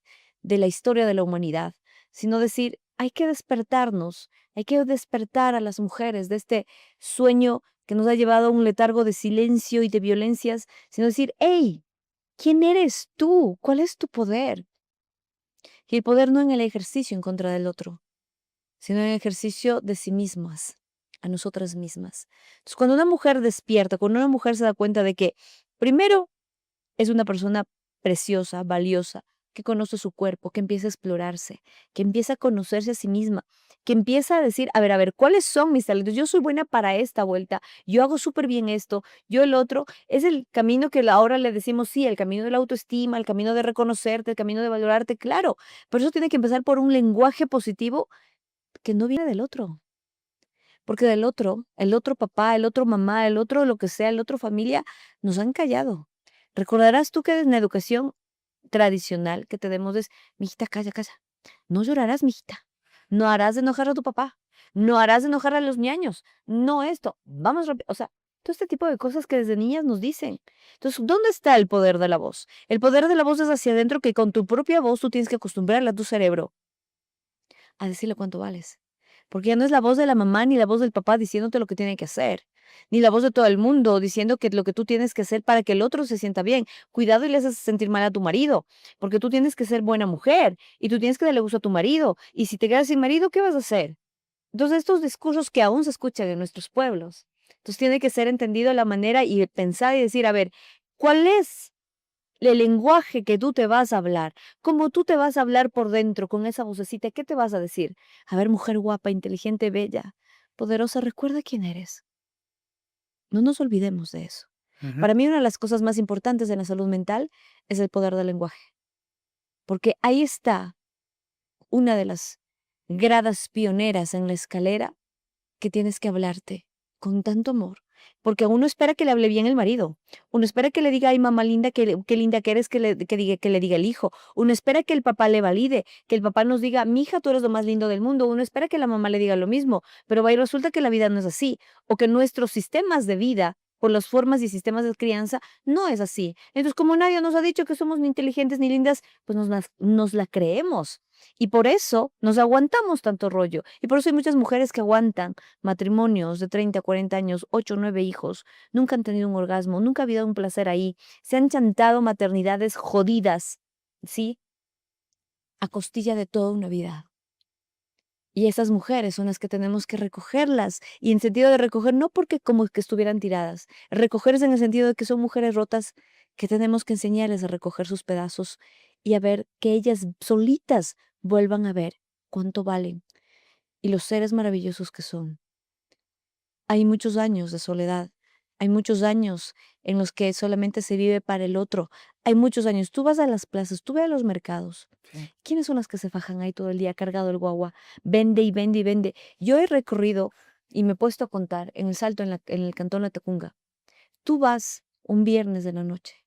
de la historia de la humanidad, sino decir, hay que despertarnos, hay que despertar a las mujeres de este sueño que nos ha llevado a un letargo de silencio y de violencias, sino decir, hey, ¿quién eres tú? ¿Cuál es tu poder? Y el poder no en el ejercicio en contra del otro, sino en el ejercicio de sí mismas, a nosotras mismas. Entonces, cuando una mujer despierta, cuando una mujer se da cuenta de que, primero, es una persona preciosa, valiosa, que conoce su cuerpo, que empieza a explorarse, que empieza a conocerse a sí misma, que empieza a decir, a ver, ¿cuáles son mis talentos? Yo soy buena para esta vuelta, yo hago súper bien esto, yo el otro. Es el camino que ahora le decimos, sí, el camino de la autoestima, el camino de reconocerte, el camino de valorarte, claro, pero eso tiene que empezar por un lenguaje positivo que no viene del otro. Porque del otro, el otro papá, el otro mamá, el otro lo que sea, el otro familia, nos han callado. Recordarás tú que en la educación tradicional que tenemos es, mijita, calla, calla. No llorarás, mijita. No harás de enojar a tu papá. No harás de enojar a los ñaños. No esto. Vamos rápido. O sea, todo este tipo de cosas que desde niñas nos dicen. Entonces, ¿dónde está el poder de la voz? El poder de la voz es hacia adentro que con tu propia voz tú tienes que acostumbrarle a tu cerebro a decirle cuánto vales. Porque ya no es la voz de la mamá ni la voz del papá diciéndote lo que tiene que hacer, ni la voz de todo el mundo diciendo que lo que tú tienes que hacer para que el otro se sienta bien. Cuidado y le haces sentir mal a tu marido, porque tú tienes que ser buena mujer y tú tienes que darle gusto a tu marido. Y si te quedas sin marido, ¿qué vas a hacer? Entonces, estos discursos que aún se escuchan en nuestros pueblos, entonces tiene que ser entendido la manera y pensar y decir, a ver, ¿cuál es el lenguaje que tú te vas a hablar, cómo tú te vas a hablar por dentro con esa vocecita, ¿qué te vas a decir? A ver, mujer guapa, inteligente, bella, poderosa, recuerda quién eres. No nos olvidemos de eso. Ujú. Para mí una de las cosas más importantes en la salud mental es el poder del lenguaje, porque ahí está una de las gradas pioneras en la escalera que tienes que hablarte con tanto amor, porque uno espera que le hable bien el marido, uno espera que le diga, ay mamá linda, qué linda que eres, que le diga el hijo, uno espera que el papá le valide, que el papá nos diga, mija, tú eres lo más lindo del mundo, uno espera que la mamá le diga lo mismo, pero va y resulta que la vida no es así, o que nuestros sistemas de vida por las formas y sistemas de crianza, no es así. Entonces, como nadie nos ha dicho que somos ni inteligentes ni lindas, pues nos la creemos. Y por eso nos aguantamos tanto rollo. Y por eso hay muchas mujeres que aguantan matrimonios de 30, 40 años, 8, 9 hijos, nunca han tenido un orgasmo, nunca ha habido un placer ahí, se han chantado maternidades jodidas, ¿sí? A costilla de toda una vida. Y esas mujeres son las que tenemos que recogerlas. Y en sentido de recoger, no porque como que estuvieran tiradas. Recoger es en el sentido de que son mujeres rotas que tenemos que enseñarles a recoger sus pedazos y a ver que ellas solitas vuelvan a ver cuánto valen y los seres maravillosos que son. Hay muchos años de soledad. Hay muchos años en los que solamente se vive para el otro. Hay muchos años. Tú vas a las plazas, tú ves a los mercados. Sí. ¿Quiénes son las que se fajan ahí todo el día cargado el guagua? Vende y vende y vende. Yo he recorrido y me he puesto a contar en el Salto, en el Cantón La Tacunga. Tú vas un viernes de la noche,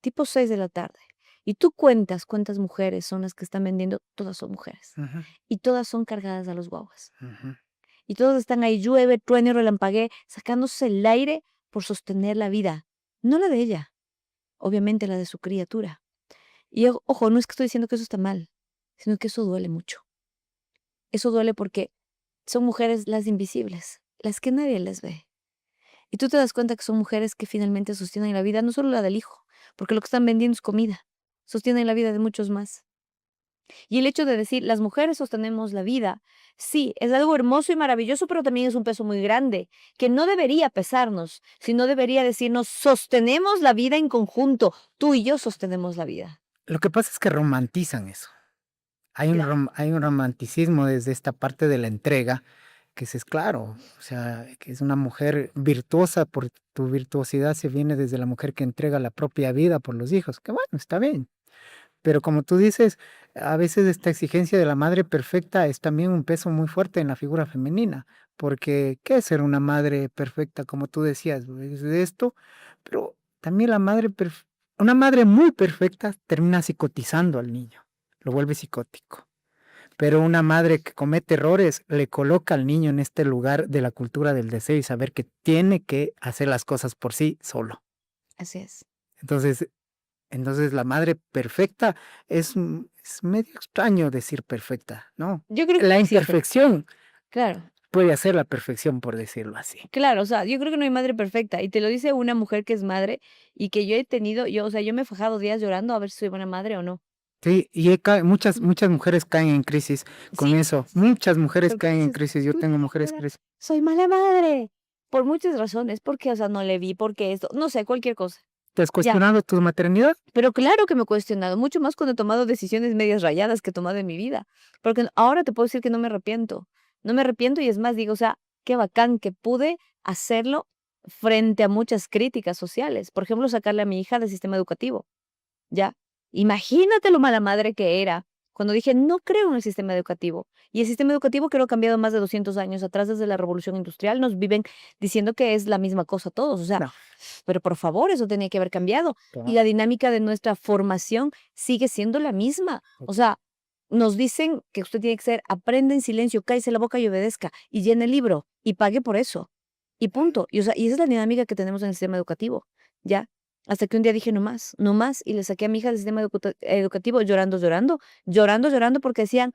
tipo 6 de la tarde, y tú cuentas cuántas mujeres son las que están vendiendo. Todas son mujeres. Ujú, Y todas son cargadas a los guaguas. ujú. Y todos están ahí, llueve, truene, relampaguee, sacándose el aire por sostener la vida. No la de ella, obviamente la de su criatura. Y ojo, no es que estoy diciendo que eso está mal, sino que eso duele mucho. Eso duele porque son mujeres las invisibles, las que nadie les ve. Y tú te das cuenta que son mujeres que finalmente sostienen la vida, no solo la del hijo, porque lo que están vendiendo es comida, sostienen la vida de muchos más. Y el hecho de decir, las mujeres sostenemos la vida, sí, es algo hermoso y maravilloso, pero también es un peso muy grande, que no debería pesarnos, sino debería decirnos, sostenemos la vida en conjunto, tú y yo sostenemos la vida. Lo que pasa es que romantizan eso. Claro. Hay un romanticismo desde esta parte de la entrega, que es claro, o sea, que es una mujer virtuosa, por tu virtuosidad se viene desde la mujer que entrega la propia vida por los hijos, que bueno, está bien. Pero como tú dices, a veces esta exigencia de la madre perfecta es también un peso muy fuerte en la figura femenina, porque ¿qué es ser una madre perfecta? Como tú decías, es de esto, pero también una madre muy perfecta termina psicotizando al niño, lo vuelve psicótico. Pero una madre que comete errores le coloca al niño en este lugar de la cultura del deseo y saber que tiene que hacer las cosas por sí solo. Así es. Entonces, entonces la madre perfecta es medio extraño decir perfecta, ¿no? Yo creo que La sí, porque, imperfección claro, puede hacer la perfección, por decirlo así. claro, o sea, yo creo que no hay madre perfecta, y te lo dice una mujer que es madre, y que yo he tenido, o sea, yo me he fajado días llorando a ver si soy buena madre o no. Sí, y muchas mujeres caen en crisis con Sí, eso. Muchas mujeres porque caen en dices, crisis. Yo pucha, tengo mujeres ahora crisis. soy mala madre, por muchas razones, porque, o sea, no le vi, porque esto, no sé, cualquier cosa. ¿Te has Ya, cuestionado tu maternidad? pero claro que me he cuestionado, mucho más cuando he tomado decisiones medias rayadas que he tomado en mi vida, porque ahora te puedo decir que no me arrepiento, no me arrepiento y es más, digo, o sea, qué bacán que pude hacerlo frente a muchas críticas sociales. Por ejemplo, sacarle a mi hija del sistema educativo, ¿ya? Imagínate lo mala madre que era cuando dije, no creo en el sistema educativo. Y el sistema educativo creo que ha cambiado más de 200 años atrás, desde la revolución industrial, nos viven diciendo que es la misma cosa todos, o sea, No. pero por favor, eso tenía que haber cambiado. Y Claro. la dinámica de nuestra formación sigue siendo la misma. O sea, nos dicen que usted tiene que ser, aprenda en silencio, cállese la boca y obedezca, y llene el libro, y pague por eso. Y punto. Y, o sea, y esa es la dinámica que tenemos en el sistema educativo, ¿ya? Hasta que un día dije, no más, no más, y le saqué a mi hija del sistema educativo llorando, llorando, llorando, llorando, porque decían,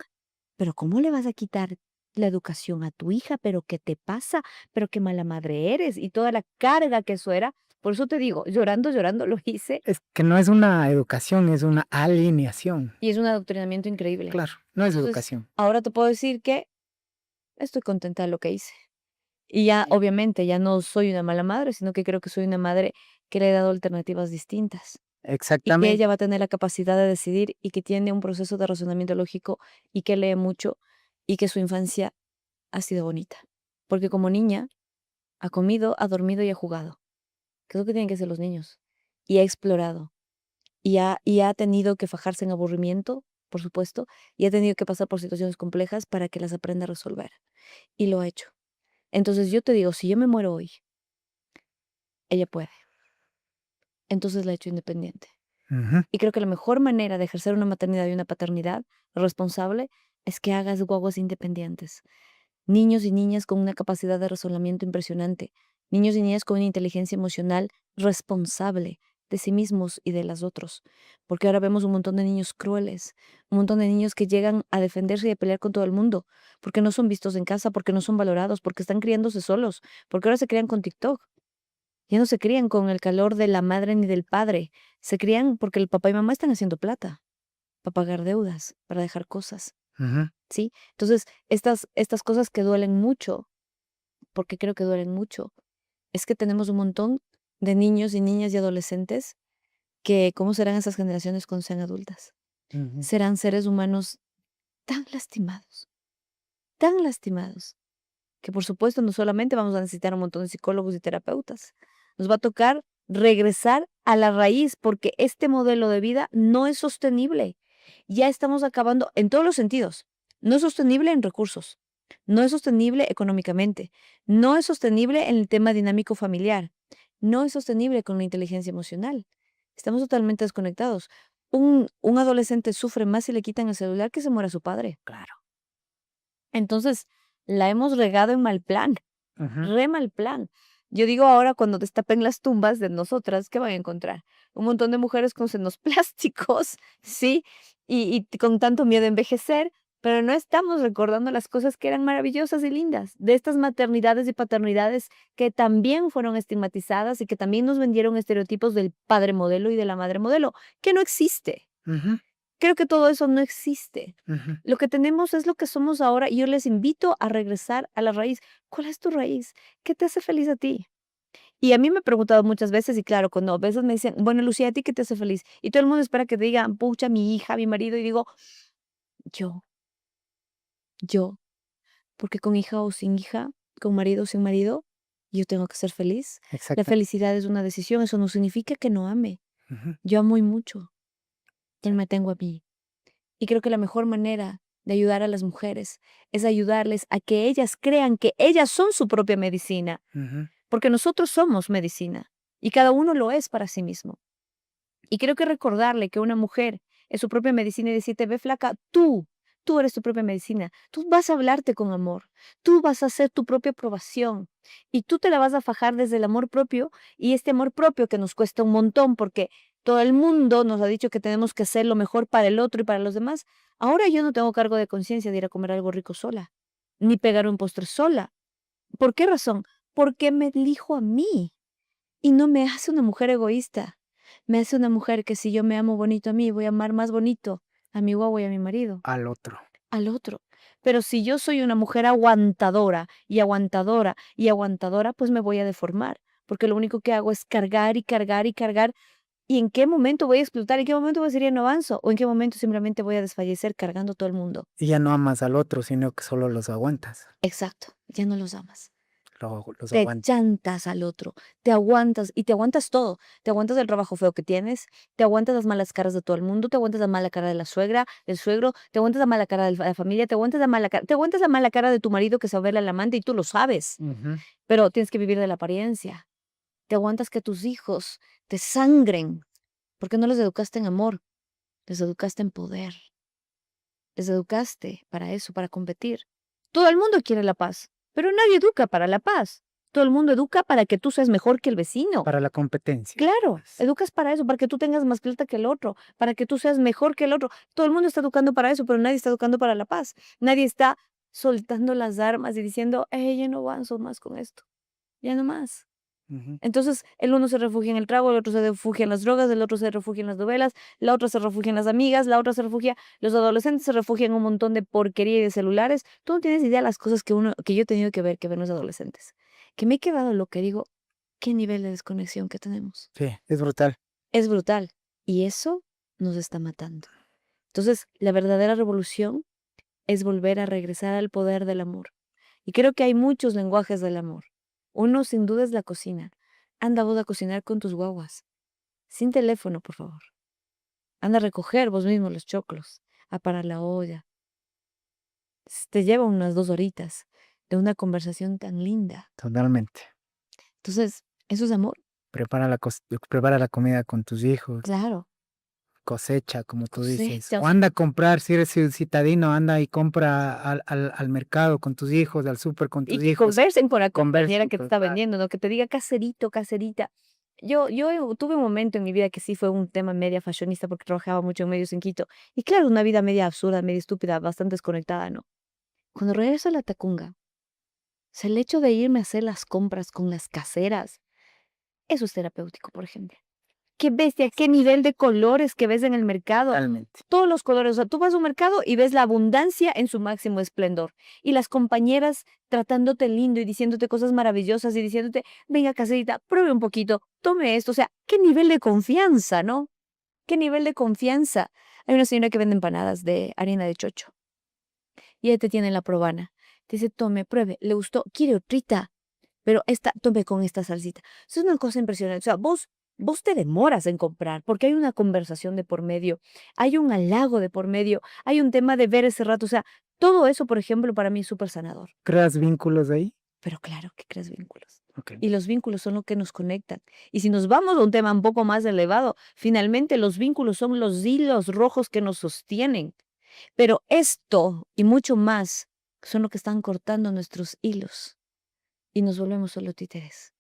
pero ¿cómo le vas a quitar la educación a tu hija? ¿Pero qué te pasa? ¿Pero qué mala madre eres? Y toda la carga que eso era. Por eso te digo, llorando, llorando lo hice, Es que no es una educación, es una alineación. y es un adoctrinamiento increíble. Claro, no es Entonces, educación. ahora te puedo decir que estoy contenta de lo que hice. Y ya, obviamente, ya no soy una mala madre, sino que creo que soy una madre que le he dado alternativas distintas. Y que Exactamente. ella va a tener la capacidad de decidir y que tiene un proceso de razonamiento lógico y que lee mucho y que su infancia ha sido bonita. Porque como niña ha comido, ha dormido y ha jugado, que es lo que tienen que hacer los niños. Y ha explorado. Y ha tenido que fajarse en aburrimiento, por supuesto, y ha tenido que pasar por situaciones complejas para que las aprenda a resolver. Y lo ha hecho. Entonces yo te digo, si yo me muero hoy, ella puede. Entonces la he hecho independiente. Ujú. Y creo que la mejor manera de ejercer una maternidad y una paternidad responsable es que hagas guaguas independientes. Niños y niñas con una capacidad de razonamiento impresionante. Niños y niñas con una inteligencia emocional responsable de sí mismos y de los otros. Porque ahora vemos un montón de niños crueles, un montón de niños que llegan a defenderse y a pelear con todo el mundo, porque no son vistos en casa, porque no son valorados, porque están criándose solos, porque ahora se crían con TikTok. Ya no se crían con el calor de la madre ni del padre, se crían porque el papá y mamá están haciendo plata para pagar deudas, para dejar cosas. Ujú, ¿sí? Entonces, estas cosas que duelen mucho, porque creo que duelen mucho, es que tenemos un montón de niños y niñas y adolescentes que, ¿cómo serán esas generaciones cuando sean adultas? ujú. Serán seres humanos tan lastimados, que por supuesto no solamente vamos a necesitar un montón de psicólogos y terapeutas, nos va a tocar regresar a la raíz porque este modelo de vida no es sostenible. Ya estamos acabando en todos los sentidos. No es sostenible en recursos, no es sostenible económicamente, no es sostenible en el tema dinámico familiar, no es sostenible con la inteligencia emocional. Estamos totalmente desconectados. Un adolescente sufre más si le quitan el celular que se muera su padre. Claro. Entonces, la hemos regado en mal plan, Ujú. re mal plan. Yo digo ahora, cuando destapen las tumbas de nosotras, ¿qué van a encontrar? Un montón de mujeres con senos plásticos, ¿sí? Y con tanto miedo a envejecer, pero no estamos recordando las cosas que eran maravillosas y lindas, de estas maternidades y paternidades que también fueron estigmatizadas y que también nos vendieron estereotipos del padre modelo y de la madre modelo, que no existe. Ujú, Creo que todo eso no existe. ujú. Lo que tenemos es lo que somos ahora y yo les invito a regresar a la raíz. ¿Cuál es tu raíz? ¿Qué te hace feliz a ti? Y a mí me he preguntado muchas veces y claro, cuando a veces me dicen, bueno, Lucía, ¿a ti qué te hace feliz? Y todo el mundo espera que te digan, pucha, mi hija, mi marido, y digo, yo, yo, porque con hija, con marido o sin marido, yo tengo que ser feliz. La Exacto. felicidad es una decisión, eso no significa que no ame. Ujú. Yo amo y mucho, Sí. pero me tengo a mí. Y creo que la mejor manera de ayudar a las mujeres es ayudarles a que ellas crean que ellas son su propia medicina, Ujú. porque nosotros somos medicina y cada uno lo es para sí mismo. Y creo que recordarle que una mujer es su propia medicina y decirte, ve flaca, tú eres tu propia medicina, tú vas a hablarte con amor, tú vas a hacer tu propia aprobación y tú te la vas a fajar desde el amor propio y este amor propio que nos cuesta un montón porque todo el mundo nos ha dicho que tenemos que hacer lo mejor para el otro y para los demás. Ahora yo no tengo cargo de conciencia de ir a comer algo rico sola, ni pegar un postre sola. ¿Por qué razón? Porque me elijo a mí. Y no me hace una mujer egoísta. Me hace una mujer que si yo me amo bonito a mí, voy a amar más bonito a mi guagua y a mi marido, Al otro. al otro. Pero si yo soy una mujer aguantadora y aguantadora y aguantadora, pues me voy a deformar, porque lo único que hago es cargar y cargar y cargar. ¿Y en qué momento voy a explotar? ¿En qué momento voy a decir ya no avanzo? ¿O en qué momento simplemente voy a desfallecer cargando todo el mundo? Y ya no amas al otro, sino que solo los aguantas. Exacto, ya no los amas. Los Te aguantas. chantas al otro, te aguantas y te aguantas todo. Te aguantas el trabajo feo que tienes, te aguantas las malas caras de todo el mundo, te aguantas la mala cara de la suegra, del suegro, te aguantas la mala cara de la familia, te aguantas la mala cara de tu marido que se verle al amante y tú lo sabes, Ujú. pero tienes que vivir de la apariencia. Te aguantas que tus hijos te sangren, porque no les educaste en amor, les educaste en poder, les educaste para eso, para competir. Todo el mundo quiere la paz, pero nadie educa para la paz. Todo el mundo educa para que tú seas mejor que el vecino. Para la competencia. Claro, Pues. educas para eso, para que tú tengas más plata que el otro, para que tú seas mejor que el otro. Todo el mundo está educando para eso, pero nadie está educando para la paz. Nadie está soltando las armas y diciendo, ya no avanzo más con esto, ya no más. Ujú. Entonces, el uno se refugia en el trago, el otro se refugia en las drogas, el otro se refugia en las novelas, la otra se refugia en las amigas, la otra se refugia, los adolescentes se refugian en un montón de porquería y de celulares. Tú no tienes idea de las cosas que yo he tenido que ver los adolescentes. Que me he quedado lo que digo, qué nivel de desconexión que tenemos. Sí, es brutal. Es brutal. Y eso nos está matando. Entonces, la verdadera revolución es volver a regresar al poder del amor. Y creo que hay muchos lenguajes del amor. Uno, sin duda, es la cocina. Anda vos a cocinar con tus guaguas. Sin teléfono, por favor. Anda a recoger vos mismo los choclos, a parar la olla. Te lleva unas 2 horitas de una conversación tan linda. Totalmente. Entonces, eso es amor. Prepara la comida con tus hijos. Claro. Cosecha, como tú dices. Cosecha. O O sea, anda a comprar, si eres citadino, anda y compra al mercado con tus hijos, al súper con y tus que hijos. conversen con la compañera Conversen que te con... está vendiendo, ¿no? Que te diga caserito, caserita. Yo tuve un momento en mi vida que sí fue un tema media fashionista porque trabajaba mucho en medios en Quito. Y claro, una vida media absurda, media estúpida, bastante desconectada, ¿no? Cuando regreso a la Tacunga, o sea, el hecho de irme a hacer las compras con las caseras, eso es terapéutico, por ejemplo. qué bestia, qué nivel de colores que ves en el mercado. Totalmente. Todos los colores, o sea, tú vas a un mercado y ves la abundancia en su máximo esplendor. Y las compañeras tratándote lindo y diciéndote cosas maravillosas y diciéndote, venga, caserita, pruebe un poquito, tome esto. O sea, qué nivel de confianza, ¿no? Qué nivel de confianza. Hay una señora que vende empanadas de harina de chocho y ella te tiene la probana. Te dice, tome, pruebe, le gustó, quiere otrita, pero esta, tome con esta salsita. Eso es una cosa impresionante. O sea, vos te demoras en comprar porque hay una conversación de por medio, hay un halago de por medio, hay un tema de ver ese rato. O sea, todo eso, por ejemplo, para mí es súper sanador. ¿Creas vínculos ahí? Pero claro que creas vínculos. Ok. Y los vínculos son lo que nos conectan. Y si nos vamos a un tema un poco más elevado, finalmente los vínculos son los hilos rojos que nos sostienen. Pero esto y mucho más son lo que están cortando nuestros hilos y nos volvemos solo títeres.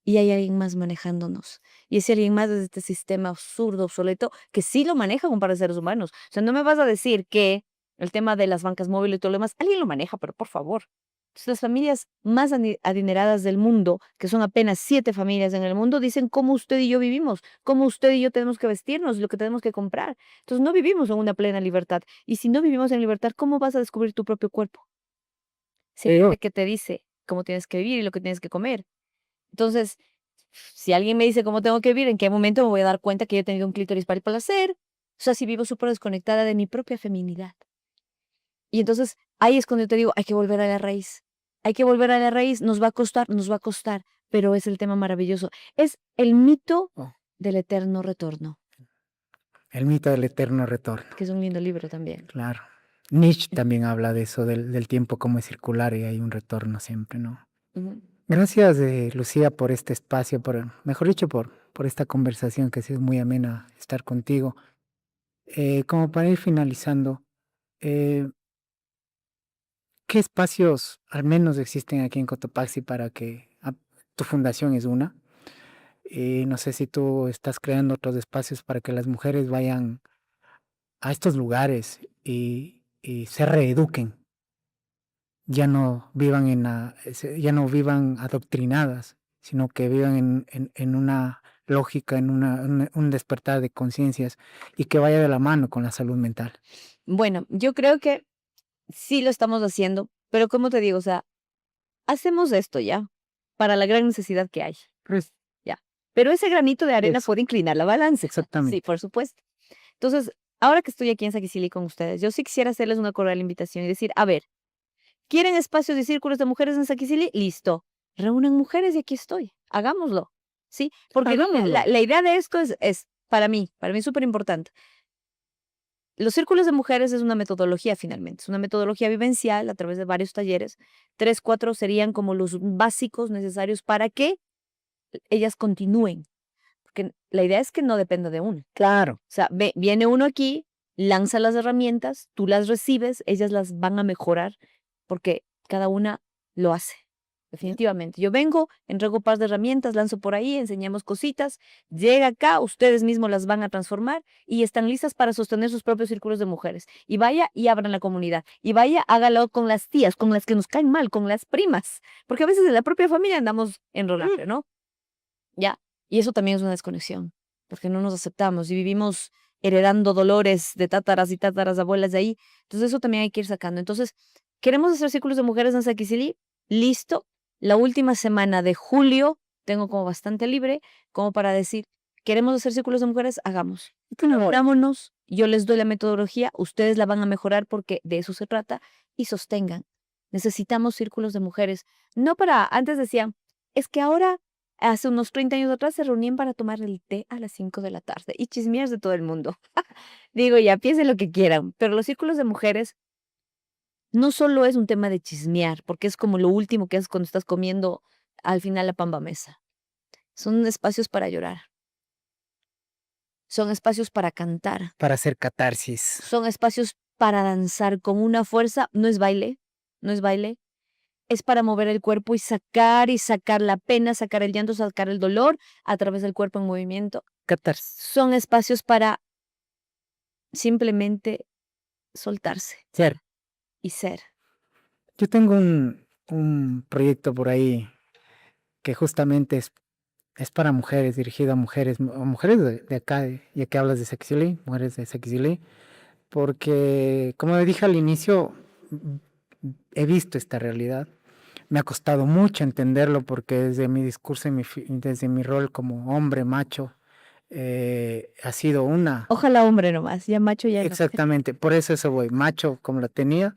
Y hay alguien más manejándonos. Y ese alguien más es este sistema absurdo, obsoleto, que sí lo maneja un par de seres humanos. O sea, no me vas a decir que el tema de las bancas móviles y todo lo demás, alguien lo maneja, pero por favor. Entonces, las familias más adineradas del mundo, que son apenas 7 familias en el mundo, dicen cómo usted y yo vivimos, cómo usted y yo tenemos que vestirnos, lo que tenemos que comprar. Entonces, no vivimos en una plena libertad. Y si no vivimos en libertad, ¿cómo vas a descubrir tu propio cuerpo? Si hay gente que te dice cómo tienes que vivir y lo que tienes que comer. Entonces, si alguien me dice cómo tengo que vivir, ¿en qué momento me voy a dar cuenta que yo he tenido un clítoris para el placer? O sea, si vivo súper desconectada de mi propia feminidad. Y entonces, ahí es cuando yo te digo, hay que volver a la raíz. Hay que volver a la raíz, nos va a costar, pero es el tema maravilloso. Es el mito Oh, del eterno retorno, el mito del eterno retorno. que es un lindo libro también. Claro. Nietzsche también habla de eso, del tiempo como es circular y hay un retorno siempre, ¿no? Ujú. Gracias, Lucía, por este espacio, mejor dicho, por esta conversación que ha sido muy amena estar contigo. Como para ir finalizando, eh, ¿qué espacios al menos existen aquí en Cotopaxi para que tu fundación es una? No sé si tú estás creando otros espacios para que las mujeres vayan a estos lugares y se reeduquen, ya no vivan ya no vivan adoctrinadas, sino que vivan en una lógica, un despertar de conciencias y que vaya de la mano con la salud mental. Bueno, yo creo que sí lo estamos haciendo, pero como te digo, o sea, hacemos esto ya para la gran necesidad que hay. Pues, Ya. Pero ese granito de arena eso, puede inclinar la balanza. Sí, exactamente. por supuesto. Entonces, ahora que estoy aquí en Saquicili con ustedes, yo sí quisiera hacerles una cordial invitación y decir, a ver, ¿quieren espacios y círculos de mujeres en Saquicili? Listo. Reúnan mujeres y aquí estoy. Hagámoslo. ¿Sí? Porque Hagámoslo. la idea de esto es para mí súper importante. Los círculos de mujeres es una metodología finalmente, es una metodología vivencial a través de varios talleres. 3, 4 serían como los básicos necesarios para que ellas continúen. Porque la idea es que no dependa de uno. Claro. O sea, viene uno aquí, lanza las herramientas, tú las recibes, ellas las van a mejorar porque cada una lo hace. Definitivamente. Yo vengo, entrego un par de herramientas, lanzo por ahí, enseñamos cositas, llega acá, ustedes mismos las van a transformar y están listas para sostener sus propios círculos de mujeres. Y vaya y abran la comunidad. Y vaya, hágalo con las tías, con las que nos caen mal, con las primas. Porque a veces en la propia familia andamos en relaje, ¿no? Ya. Y eso también es una desconexión, porque no nos aceptamos y vivimos heredando dolores de tátaras y tátaras abuelas de ahí. Entonces eso también hay que ir sacando. Entonces, ¿queremos hacer círculos de mujeres en Saquicili? Listo. La última semana de julio tengo como bastante libre, como para decir, ¿queremos hacer círculos de mujeres? Hagamos. Vámonos, yo les doy la metodología, ustedes la van a mejorar porque de eso se trata y sostengan. Necesitamos círculos de mujeres. No para, antes decían, es que ahora hace unos 30 años atrás se reunían para tomar el té a las 5 de la tarde y chismear de todo el mundo. Digo, ya piensen lo que quieran, pero los círculos de mujeres no solo es un tema de chismear, porque es como lo último que haces cuando estás comiendo al final la pamba mesa. Son espacios para llorar, son espacios para cantar, Para hacer catarsis. son espacios para danzar con una fuerza, no es baile, no es baile, es para mover el cuerpo y sacar la pena, sacar el llanto, sacar el dolor a través del cuerpo en movimiento. Catarsis. Son espacios para simplemente soltarse Ser. y ser. Yo tengo un proyecto por ahí que justamente es es para mujeres, dirigido a mujeres, mujeres de acá, ya que hablas de Sexily, mujeres de Sexily, porque como dije al inicio, he visto esta realidad. Me ha costado mucho entenderlo porque desde mi discurso y desde mi rol como hombre macho, ha sido una. Ojalá hombre nomás, ya macho ya no. Exactamente, por eso voy, macho como la tenía.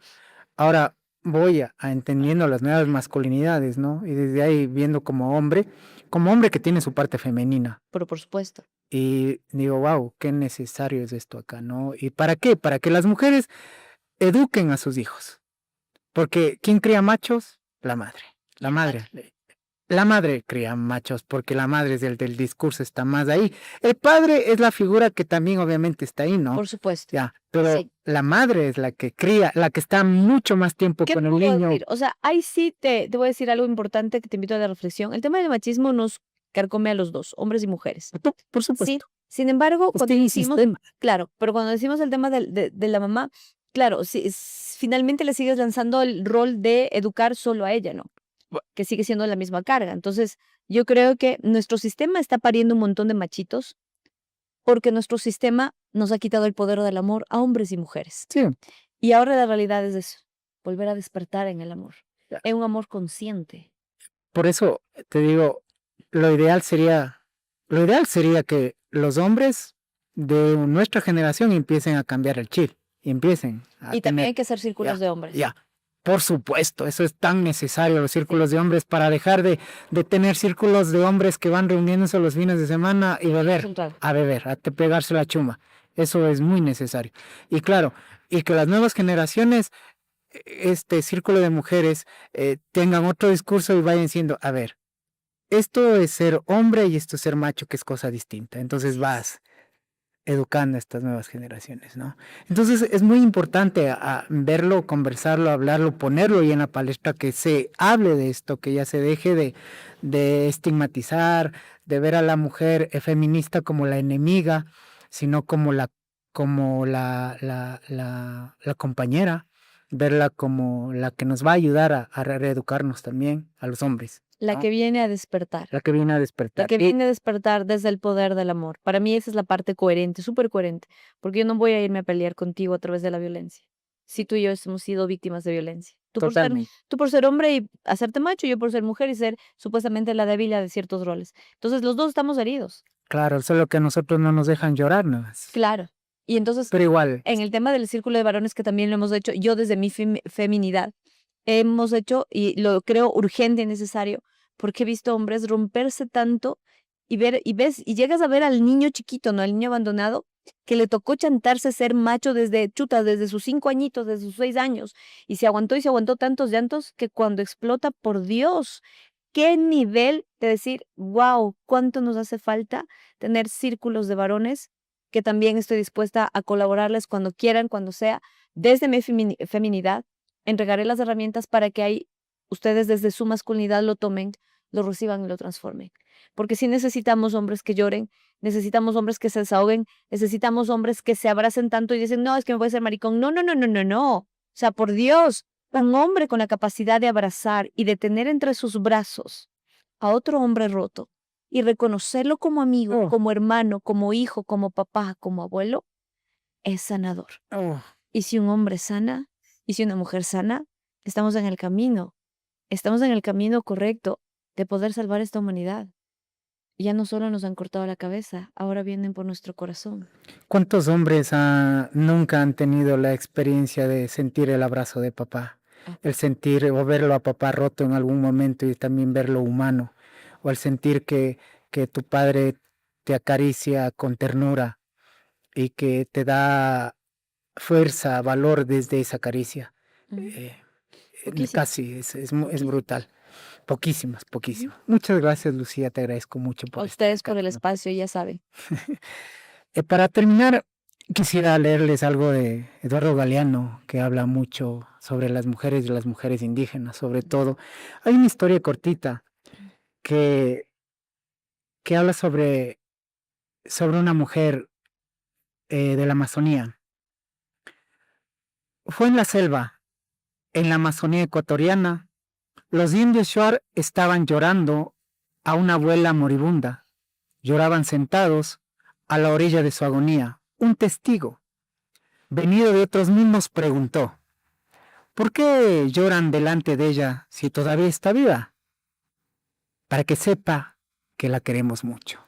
Ahora voy a entendiendo las nuevas masculinidades, ¿no? Y desde ahí viendo como hombre que tiene su parte femenina. Pero por supuesto. Y digo, wow, qué necesario es esto acá, ¿no? ¿Y para qué? Para que las mujeres eduquen a sus hijos. Porque ¿quién cría machos? La madre. La madre. La madre cría machos porque la madre es del discurso, está más ahí. El padre es la figura que también obviamente está ahí, ¿no? Por supuesto. Ya, pero Sí. la madre es la que cría, la que está mucho más tiempo ¿Qué con el puedo niño. decir? O sea, ahí sí te voy a decir algo importante que te invito a la reflexión. El tema del machismo nos carcome a los dos, hombres y mujeres. Por Sí. supuesto. Sin embargo, Usted cuando decimos, sistema. claro, pero cuando decimos el tema de la mamá, claro, si, finalmente le sigues lanzando el rol de educar solo a ella, ¿no? Que sigue siendo la misma carga. Entonces, yo creo que nuestro sistema está pariendo un montón de machitos porque nuestro sistema nos ha quitado el poder del amor a hombres y mujeres. Sí. Y ahora la realidad es eso, volver a despertar en el amor, Ya. en un amor consciente. Por eso te digo, lo ideal sería que los hombres de nuestra generación empiecen a cambiar el chip y empiecen a Y también tener, hay que hacer círculos de hombres. ya, por supuesto, eso es tan necesario, los círculos de hombres, para dejar de tener círculos de hombres que van reuniéndose los fines de semana y beber, a pegarse la chuma. Eso es muy necesario. Y claro, y que las nuevas generaciones, este círculo de mujeres, tengan otro discurso y vayan diciendo, a ver, esto es ser hombre y esto es ser macho, que es cosa distinta. Entonces vas educando a estas nuevas generaciones, ¿no? Entonces es muy importante verlo, conversarlo, hablarlo, ponerlo ahí en la palestra, que se hable de esto, que ya se deje de estigmatizar, de ver a la mujer feminista como la enemiga, sino como la compañera, verla como la que nos va a ayudar a reeducarnos también a los hombres. La ¿no? que viene a despertar. La que viene a despertar. La que viene a despertar desde el poder del amor. Para mí esa es la parte coherente, súper coherente, porque yo no voy a irme a pelear contigo a través de la violencia. Si tú y yo hemos sido víctimas de violencia. Tú por ser hombre y hacerte macho, yo por ser mujer y ser supuestamente la débil de ciertos roles. Entonces los dos estamos heridos. Claro, solo que a nosotros no nos dejan llorar, ¿no? Claro. Y entonces, pero igual, en el tema del círculo de varones, que también lo hemos hecho, yo desde mi feminidad, hemos hecho, y lo creo urgente y necesario, porque he visto hombres romperse tanto y llegas a ver al niño chiquito, ¿no? Al niño abandonado, que le tocó chantarse ser macho desde sus 5 añitos, desde sus 6 años, y se aguantó tantos llantos que cuando explota, por Dios, qué nivel de decir, wow, cuánto nos hace falta tener círculos de varones, que también estoy dispuesta a colaborarles cuando quieran, cuando sea, desde mi feminidad. Entregaré las herramientas para que ustedes desde su masculinidad lo tomen, lo reciban y lo transformen. Porque si necesitamos hombres que lloren, necesitamos hombres que se desahoguen, necesitamos hombres que se abracen tanto y dicen, no, es que me voy a ser maricón. No, no, no, no, no, no. O sea, por Dios, un hombre con la capacidad de abrazar y de tener entre sus brazos a otro hombre roto y reconocerlo como amigo, como hermano, como hijo, como papá, como abuelo, es sanador. Y si un hombre sana, y si una mujer sana, estamos en el camino correcto de poder salvar esta humanidad. Ya no solo nos han cortado la cabeza, ahora vienen por nuestro corazón. ¿Cuántos hombres nunca han tenido la experiencia de sentir el abrazo de papá? El sentir o verlo a papá roto en algún momento y también verlo humano, o el sentir que tu padre te acaricia con ternura y que te da fuerza, valor desde esa caricia. Casi, es brutal. Poquísimas. Muchas gracias, Lucía, te agradezco mucho por a ustedes por el espacio, ya saben. Para terminar, quisiera leerles algo de Eduardo Galeano, que habla mucho sobre las mujeres y las mujeres indígenas, sobre todo. Hay una historia cortita que habla sobre una mujer de la Amazonía. Fue en la selva, en la Amazonía ecuatoriana. Los indios Shuar estaban llorando a una abuela moribunda. Lloraban sentados a la orilla de su agonía. Un testigo, venido de otros mismos, preguntó: ¿por qué lloran delante de ella si todavía está viva? Para que sepa que la queremos mucho.